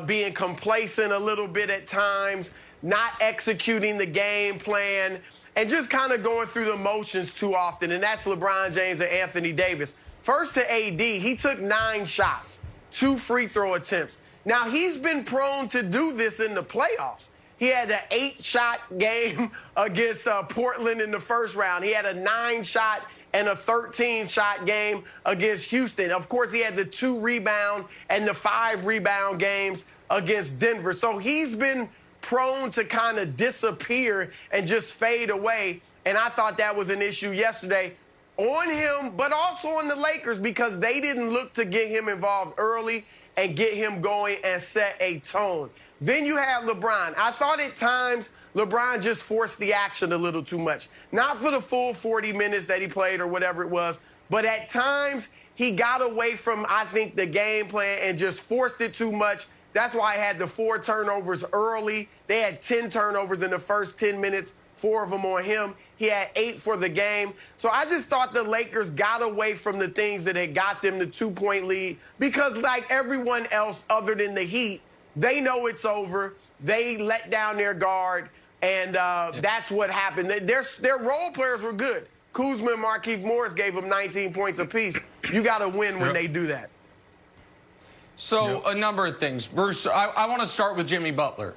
being complacent a little bit at times, not executing the game plan, and just kind of going through the motions too often, and that's LeBron James and Anthony Davis. First to AD, he took 9 shots, 2 free throw attempts. Now, he's been prone to do this in the playoffs. He had an 8-shot game against Portland in the first round. He had a 9-shot and a 13-shot game against Houston. Of course, he had the 2-rebound and the 5-rebound games against Denver. So he's been prone to kind of disappear and just fade away. And I thought that was an issue yesterday on him, but also on the Lakers, because they didn't look to get him involved early and get him going and set a tone. Then you have LeBron. I thought at times LeBron just forced the action a little too much. Not for the full 40 minutes that he played or whatever it was, but at times he got away from, I think, the game plan and just forced it too much. That's why I had the 4 turnovers early. They had 10 turnovers in the first 10 minutes, 4 of them on him. He had 8 for the game. So I just thought the Lakers got away from the things that had got them the 2-point lead because, like everyone else other than the Heat, they know it's over. They let down their guard, and that's what happened. Their role players were good. Kuzma and Markieff Morris gave them 19 points apiece. You got to win when they do that. So a number of things. Bruce, I want to start with Jimmy Butler.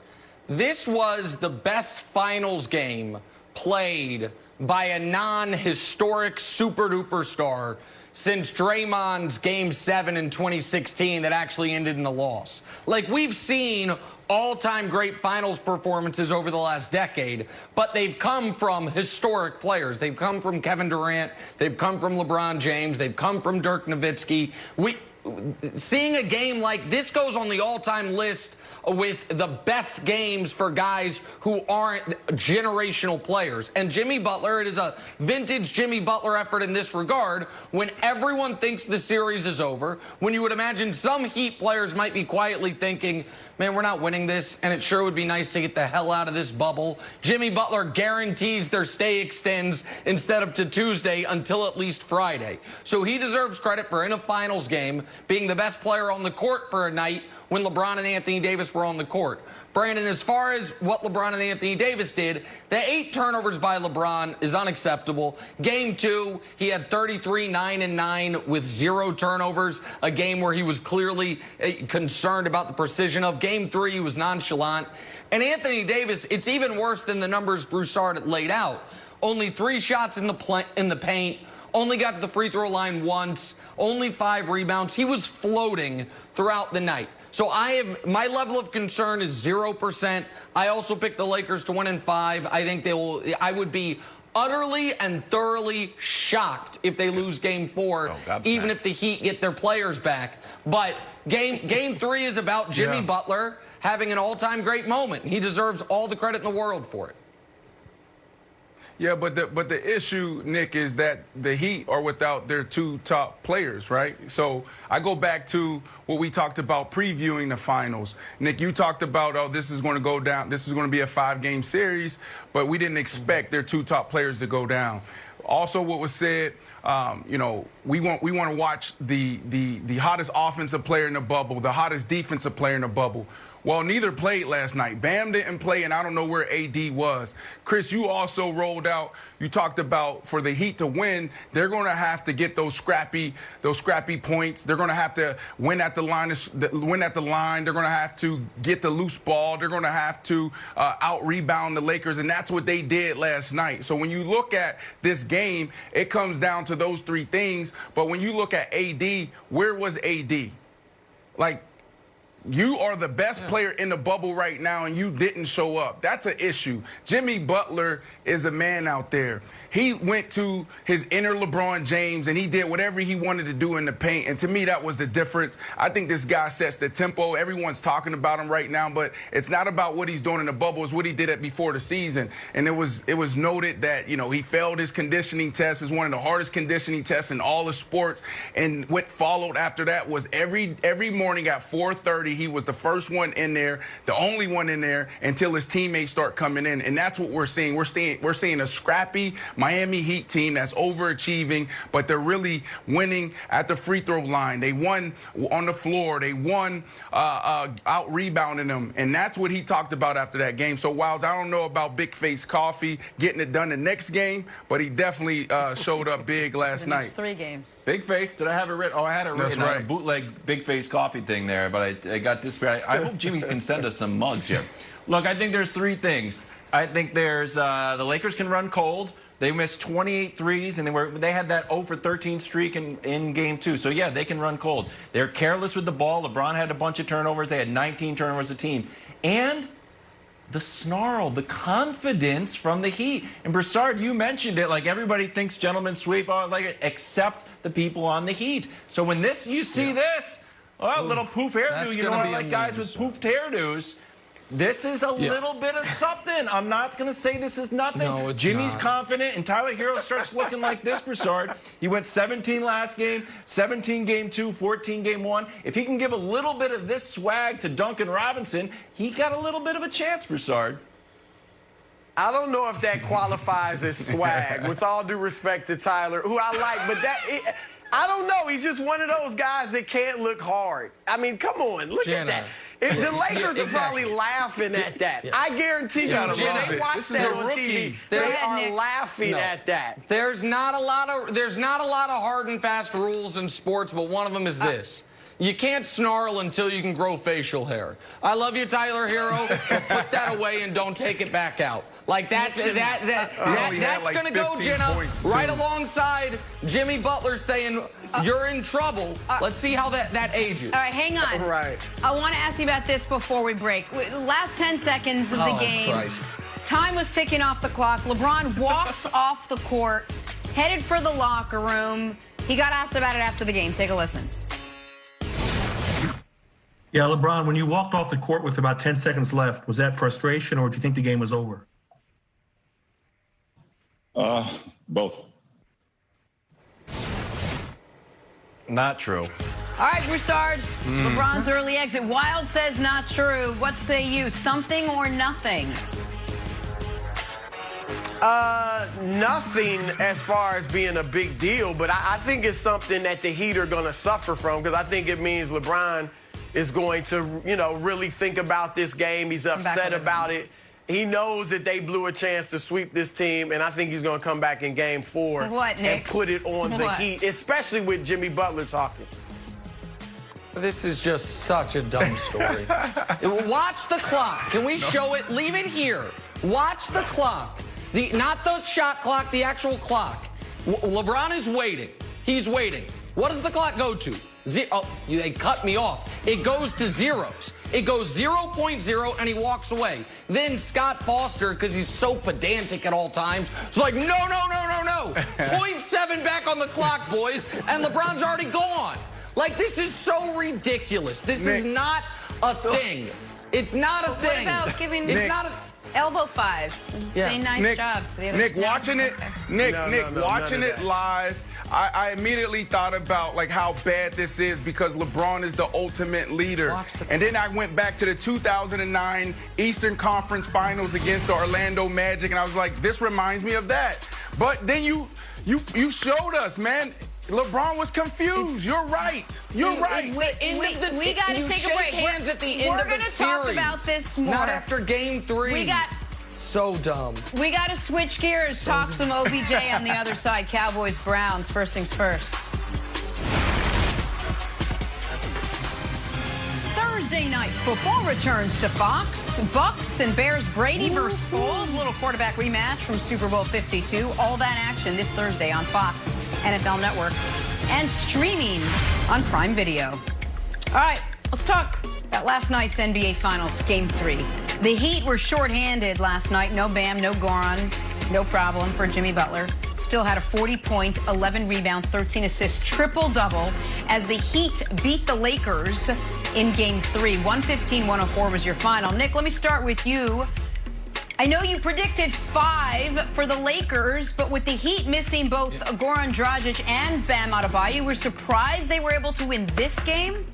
This was the best finals game played by a non-historic super-duper star since Draymond's Game 7 in 2016 that actually ended in a loss. Like, we've seen all-time great finals performances over the last decade, but they've come from historic players. They've come from Kevin Durant. They've come from LeBron James. They've come from Dirk Nowitzki. Seeing a game like this goes on the all-time list with the best games for guys who aren't generational players. And Jimmy Butler, it is a vintage Jimmy Butler effort in this regard. When everyone thinks the series is over, when you would imagine some Heat players might be quietly thinking, man, we're not winning this, and it sure would be nice to get the hell out of this bubble. Jimmy Butler guarantees their stay extends instead of to Tuesday until at least Friday. So he deserves credit for, in a finals game, being the best player on the court for a night when LeBron and Anthony Davis were on the court. Brandon, as far as what LeBron and Anthony Davis did, the 8 turnovers by LeBron is unacceptable. Game 2, he had 33, 9, and 9 with 0 turnovers, a game where he was clearly concerned about the precision of. Game 3, he was nonchalant. And Anthony Davis, it's even worse than the numbers Broussard laid out. Only 3 shots in the paint, only got to the free throw line once, only 5 rebounds. He was floating throughout the night. So my level of concern is 0%. I also picked the Lakers to win in 5. I think I would be utterly and thoroughly shocked if they lose game 4, even if the Heat get their players back. But game 3 is about Jimmy Butler having an all-time great moment. He deserves all the credit in the world for it. Yeah, but the issue, Nick, is that the Heat are without their 2 top players, right? So I go back to what we talked about previewing the finals. Nick, you talked about, oh, this is going to go down. This is going to be a 5-game series, but we didn't expect their 2 top players to go down. Also, what was said, you know, we want to watch the hottest offensive player in the bubble, the hottest defensive player in the bubble. Well, neither played last night. Bam didn't play, and I don't know where AD was. Chris, you also rolled out. You talked about for the Heat to win, they're going to have to get those scrappy points. They're going to have to win at the line. They're going to have to get the loose ball. They're going to have to out-rebound the Lakers, and that's what they did last night. So when you look at this game, it comes down to those 3 things. But when you look at AD, where was AD? Like, you are the best player in the bubble right now, and you didn't show up. That's an issue. Jimmy Butler is a man out there. He went to his inner LeBron James, and he did whatever he wanted to do in the paint, and to me, that was the difference. I think this guy sets the tempo. Everyone's talking about him right now, but it's not about what he's doing in the bubble. It's what he did before the season, and it was noted that, you know, he failed his conditioning test. It's one of the hardest conditioning tests in all the sports, and what followed after that was every morning at 4:30, he was the first one in there, the only one in there until his teammates start coming in. And that's what we're seeing. We're seeing a scrappy Miami Heat team that's overachieving, but they're really winning at the free throw line. They won on the floor. They won out-rebounding them. And that's what he talked about after that game. So, Wiles, I don't know about Big Face Coffee getting it done the next game, but he definitely showed up big last night. 3 games. Big Face, did I have it written? Oh, I had it written. Right. I had a bootleg Big Face Coffee thing there, but I got disappeared. I hope Jimmy can send us some mugs here. Look, I think there's 3 things. I think there's the Lakers can run cold. They missed 28 threes, and they had that 0 for 13 streak in game 2. So, yeah, they can run cold. They're careless with the ball. LeBron had a bunch of turnovers. They had 19 turnovers as a team. And the snarl, the confidence from the Heat. And, Broussard, you mentioned it. Like, everybody thinks gentlemen sweep, except the people on the Heat. So when you see this, oh, little poof hairdo. You know, I like guys with poofed hairdos. This is a little bit of something. I'm not going to say this is nothing. No, it's Jimmy's not. Confident, and Tyler Hero starts looking like this, Broussard. He went 17 last game, 17 game 2, 14 game 1. If he can give a little bit of this swag to Duncan Robinson, he got a little bit of a chance, Broussard. I don't know if that qualifies as swag, with all due respect to Tyler, who I like, but I don't know. He's just one of those guys that can't look hard. I mean, come on, look at that. The Lakers are probably laughing at that. I guarantee you, when they watch that on TV, they are laughing at that. There's not a lot of hard and fast rules in sports, but one of them is this. You can't snarl until you can grow facial hair. I love you, Tyler Hero, but put that away and don't take it back out. Like that's going to go, Jenna, right alongside Jimmy Butler saying you're in trouble. Let's see how that ages. All right, hang on. Right. I want to ask you about this before we break. Last 10 seconds of the game. Christ. Time was ticking off the clock. LeBron walks off the court, headed for the locker room. He got asked about it after the game. Take a listen. Yeah, LeBron, when you walked off the court with about 10 seconds left, was that frustration or do you think the game was over? Both. Not true. All right, Broussard, LeBron's early exit. Wild says not true. What say you? Something or nothing? Nothing as far as being a big deal, but I think it's something that the Heat are going to suffer from because I think it means LeBron is going to, really think about this game. He's upset about it. He knows that they blew a chance to sweep this team, and I think he's going to come back in Game 4 and put it on the Heat, especially with Jimmy Butler talking. This is just such a dumb story. Watch the clock. Can we show it? Leave it here. Watch the clock. Not the shot clock, the actual clock. LeBron is waiting. He's waiting. What does the clock go to? They cut me off. It goes to zeros. It goes 0.0, and he walks away. Then Scott Foster, because he's so pedantic at all times, is like, no. 0.7 back on the clock, boys, and LeBron's already gone. Like, this is so ridiculous. This is not a thing. It's not a thing. What about giving elbow fives and say nice job to the other Nick, team? watching it, watching it live, I immediately thought about how bad this is because LeBron is the ultimate leader. And then I went back to the 2009 Eastern Conference Finals against the Orlando Magic, and I was like, this reminds me of that. But then you showed us, man. LeBron was confused. You're right. You're right. We got to take a break. Hands at the end We're of going to talk about this more. Not after Game 3. So dumb. We got to switch gears, talk some OBJ on the other side. Cowboys, Browns, first things first. Thursday night football returns to Fox. Bucks and Bears, Brady versus Foles. Little quarterback rematch from Super Bowl 52. All that action this Thursday on Fox, NFL Network, and streaming on Prime Video. All right, let's talk about last night's NBA Finals, Game 3. The Heat were shorthanded last night. No Bam, no Goran. No problem for Jimmy Butler. Still had a 40-point, 11-rebound, 13-assist triple-double as the Heat beat the Lakers in Game 3. 115-104 was your final. Nick, let me start with you. I know you predicted 5 for the Lakers, but with the Heat missing both Goran Dragic and Bam Adebayo, you were surprised they were able to win this game?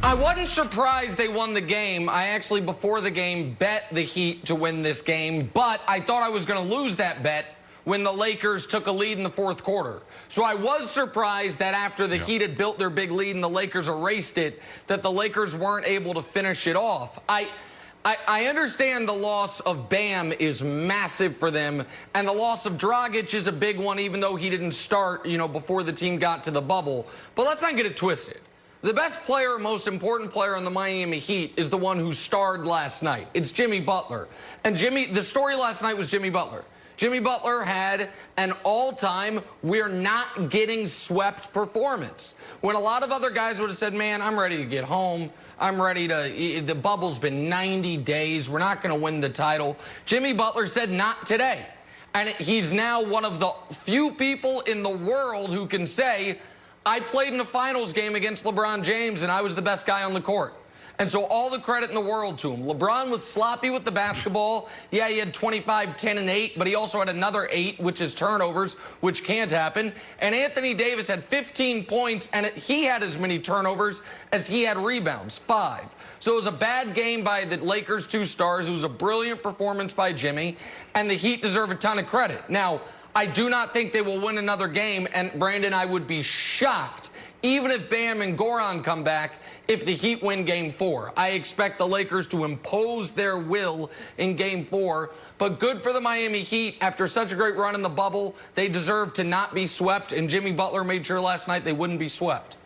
I wasn't surprised they won the game. I actually, before the game, bet the Heat to win this game, but I thought I was going to lose that bet when the Lakers took a lead in the fourth quarter. So I was surprised that after the Heat had built their big lead and the Lakers erased it, that the Lakers weren't able to finish it off. I understand the loss of Bam is massive for them, and the loss of Dragic is a big one, even though he didn't start, before the team got to the bubble. But let's not get it twisted. The best player, most important player on the Miami Heat is the one who starred last night. It's Jimmy Butler. And the story last night was Jimmy Butler. Jimmy Butler had an all-time we're not getting swept performance. When a lot of other guys would have said, man, I'm ready to get home. I'm ready the bubble's been 90 days. We're not going to win the title. Jimmy Butler said, not today. And he's now one of the few people in the world who can say, I played in a finals game against LeBron James, and I was the best guy on the court. And so all the credit in the world to him. LeBron was sloppy with the basketball. Yeah, he had 25, 10, and 8, but he also had another 8, which is turnovers, which can't happen. And Anthony Davis had 15 points, and he had as many turnovers as he had rebounds, 5. So it was a bad game by the Lakers' 2 stars. It was a brilliant performance by Jimmy, and the Heat deserve a ton of credit. Now, I do not think they will win another game, and Brandon, I would be shocked, even if Bam and Goran come back, if the Heat win Game 4. I expect the Lakers to impose their will in Game 4, but good for the Miami Heat. After such a great run in the bubble, they deserve to not be swept, and Jimmy Butler made sure last night they wouldn't be swept.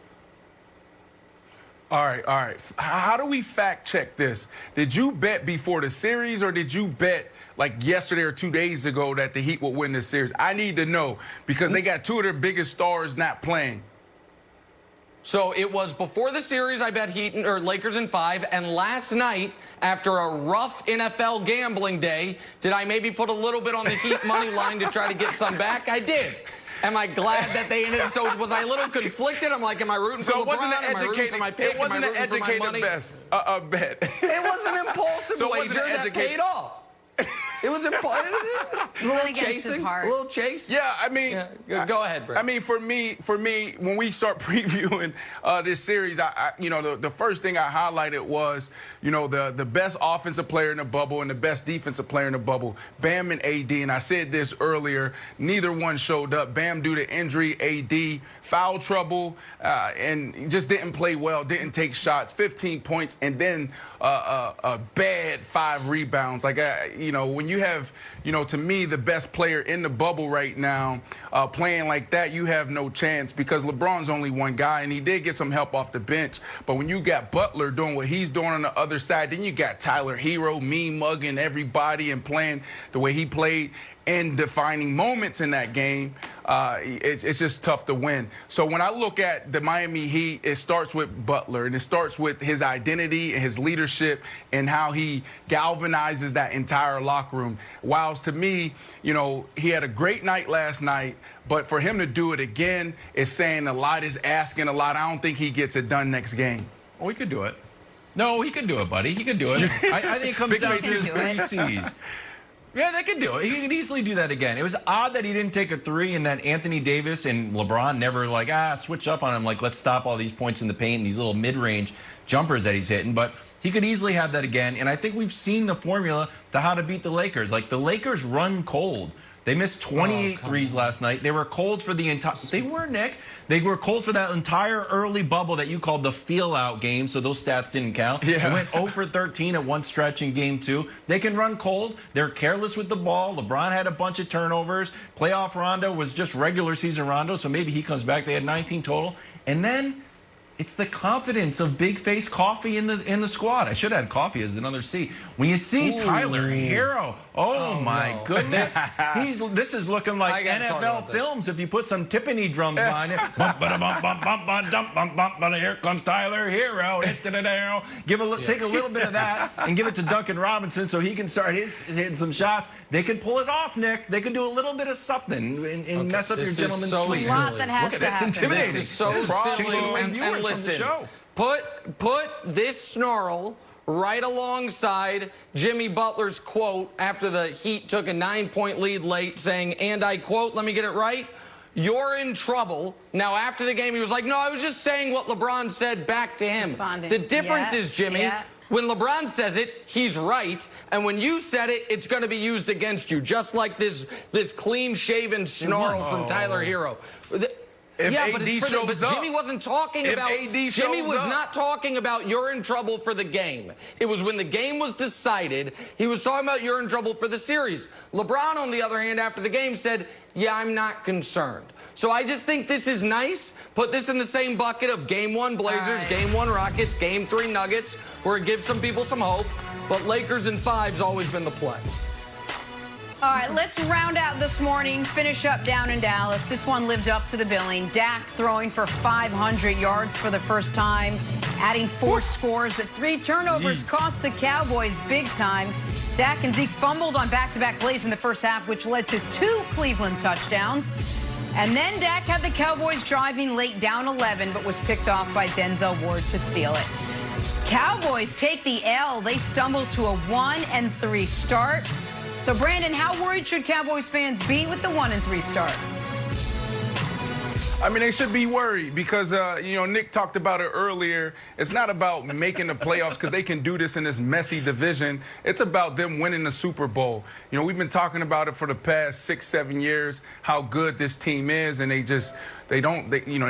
All right. How do we fact check this? Did you bet before the series, or did you bet like yesterday or 2 days ago that the Heat would win this series? I need to know because they got 2 of their biggest stars not playing. So it was before the series, I bet Lakers in 5, and last night, after a rough NFL gambling day, did I maybe put a little bit on the Heat money line to try to get some back? I did. Am I glad that they ended? So was I a little conflicted? I'm like, am I rooting for LeBron? Am I rooting for my pick? It wasn't am I an rooting for my educated money? bet. It was an impulsive So it wasn't wager an that educated- paid off. It was a little chasing, a little chase. Yeah, I mean, go ahead, Brett. I mean, for me, when we start previewing this series, the first thing I highlighted was, the best offensive player in the bubble and the best defensive player in the bubble, Bam and AD. And I said this earlier, neither one showed up. Bam due to injury, AD foul trouble, and just didn't play well, didn't take shots, 15 points, and then a bad 5 rebounds. Like, when you have, to me, the best player in the bubble right now playing like that, you have no chance because LeBron's only one guy, and he did get some help off the bench. But when you got Butler doing what he's doing on the other side, then you got Tyler Hero mugging everybody and playing the way he played and defining moments in that game, it's just tough to win. So when I look at the Miami Heat, it starts with Butler, and it starts with his identity and his leadership and how he galvanizes that entire locker room. Whilst to me, he had a great night last night, but for him to do it again is saying a lot, is asking a lot. I don't think he gets it done next game. Well, he could do it. No, he could do it, buddy. He could do it. I think it comes down to the 3 C's. Yeah, they could do it. He could easily do that again. It was odd that he didn't take a 3 and that Anthony Davis and LeBron never switch up on him. Like, let's stop all these points in the paint and these little mid-range jumpers that he's hitting. But he could easily have that again. And I think we've seen the formula to how to beat the Lakers. Like, the Lakers run cold. They missed 28 threes last night. They were cold for the entire... They were, Nick. They were cold for that entire early bubble that you called the feel-out game, so those stats didn't count. Yeah. They went 0 for 13 at one stretch in Game 2. They can run cold. They're careless with the ball. LeBron had a bunch of turnovers. Playoff Rondo was just regular season Rondo, so maybe he comes back. They had 19 total. And then... it's the confidence of Big Face Coffee in the squad. I should have had Coffee as another C. When you see Tyler Hero, my goodness, this is looking like NFL films. If you put some Tiffany drums behind it, bump, ba, bump, bump, bump, bump, bump, bump, bump, bump, here comes Tyler Hero. Take a little bit of that and give it to Duncan Robinson so he can start hitting some shots. They could pull it off, Nick. They could do a little bit of something and mess up your gentleman's sleep. A lot that has to happen. Intimidating. This is so silly. And listen, put this snarl right alongside Jimmy Butler's quote after the Heat took a 9-point lead late saying, and I quote, let me get it right, "You're in trouble." Now, after the game, he was like, no, I was just saying what LeBron said back to him. Responding. The difference is, Jimmy, when LeBron says it, he's right. And when you said it, it's going to be used against you, just like this clean-shaven snarl from Tyler Hero. If but AD it's shows but up, Jimmy wasn't talking about. Jimmy was not talking about you're in trouble for the game. It was when the game was decided. He was talking about you're in trouble for the series. LeBron, on the other hand, after the game said, "Yeah, I'm not concerned." So I just think this is nice. Put this in the same bucket of Game 1 Blazers, Game 1 Rockets, Game 3 Nuggets, where it gives some people some hope. But Lakers in 5's always been the play. All right, let's round out this morning, finish up down in Dallas. This one lived up to the billing. Dak throwing for 500 yards for the first time, adding 4 scores, but 3 turnovers cost the Cowboys big time. Dak and Zeke fumbled on back-to-back plays in the first half, which led to 2 Cleveland touchdowns. And then Dak had the Cowboys driving late, down 11, but was picked off by Denzel Ward to seal it. Cowboys take the L. They stumbled to a 1-3 start. So, Brandon, how worried should Cowboys fans be with the 1-3 start? I mean, they should be worried because, Nick talked about it earlier. It's not about making the playoffs because they can do this in this messy division. It's about them winning the Super Bowl. We've been talking about it for the past 6-7 years, how good this team is, and they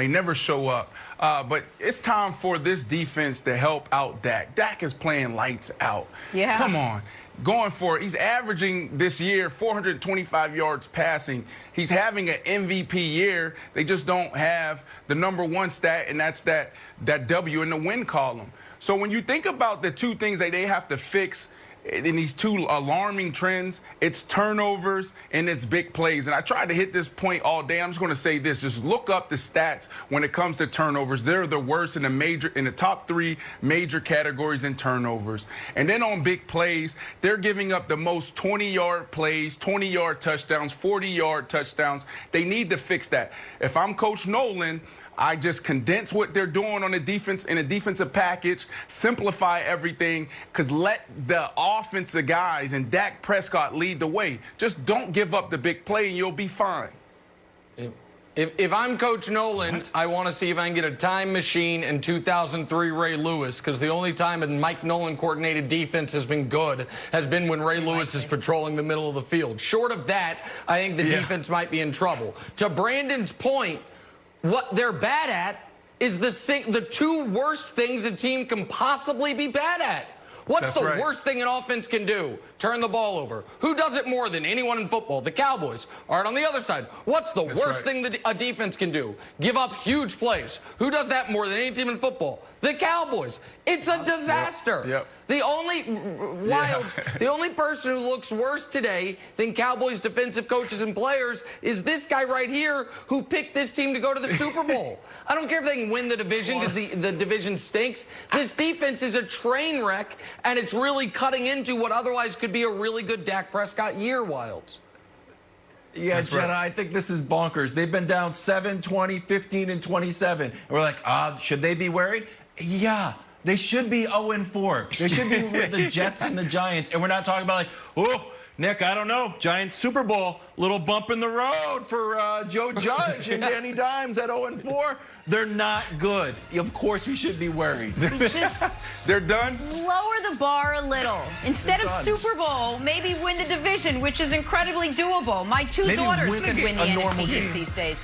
never show up. But it's time for this defense to help out Dak. Dak is playing lights out. Yeah. Come on. Going for it. He's averaging this year 425 yards passing. He's having an MVP year. They just don't have the #1 stat, and that's that W in the win column. So when you think about the 2 things that they have to fix in these two alarming trends. It's turnovers and it's big plays. And I tried to hit this point all day. I'm just going to say this. Just look up the stats when it comes to turnovers. They're the worst in the top 3 major categories in turnovers. And then on big plays, they're giving up the most 20-yard plays, 20-yard touchdowns, 40-yard touchdowns. They need to fix that. If I'm Coach Nolan, I just condense what they're doing on the defense in a defensive package, simplify everything, because let the offensive guys and Dak Prescott lead the way. Just don't give up the big play and you'll be fine. If I'm Coach Nolan, I want to see if I can get a time machine in 2003 Ray Lewis, because the only time a Mike Nolan coordinated defense has been good has been when Ray Lewis is patrolling the middle of the field. Short of that, I think the defense might be in trouble. To Brandon's point, what they're bad at is the 2 worst things a team can possibly be bad at. What's the worst thing an offense can do? Turn the ball over. Who does it more than anyone in football? The Cowboys. All right, on the other side, what's the worst thing that a defense can do? Give up huge plays. Who does that more than any team in football? The Cowboys. It's a disaster. Yep. The only the only person who looks worse today than Cowboys defensive coaches and players is this guy right here who picked this team to go to the Super Bowl. I don't care if they can win the division because the division stinks. This defense is a train wreck, and it's really cutting into what otherwise could be a really good Dak Prescott year, Wilds. Yeah, Jenna, I think this is bonkers. They've been down 7, 20, 15, and 27. And we're like, should they be worried? Yeah, they should be 0-4. They should be with the Jets and the Giants. And we're not talking about like, oh, Nick, I don't know. Giants Super Bowl, little bump in the road for Joe Judge and Danny Dimes at 0-4. They're not good. Of course we should be worried. They're done? Lower the bar a little. Instead of Super Bowl, maybe win the division, which is incredibly doable. My 2 daughters could win the NFC East these days.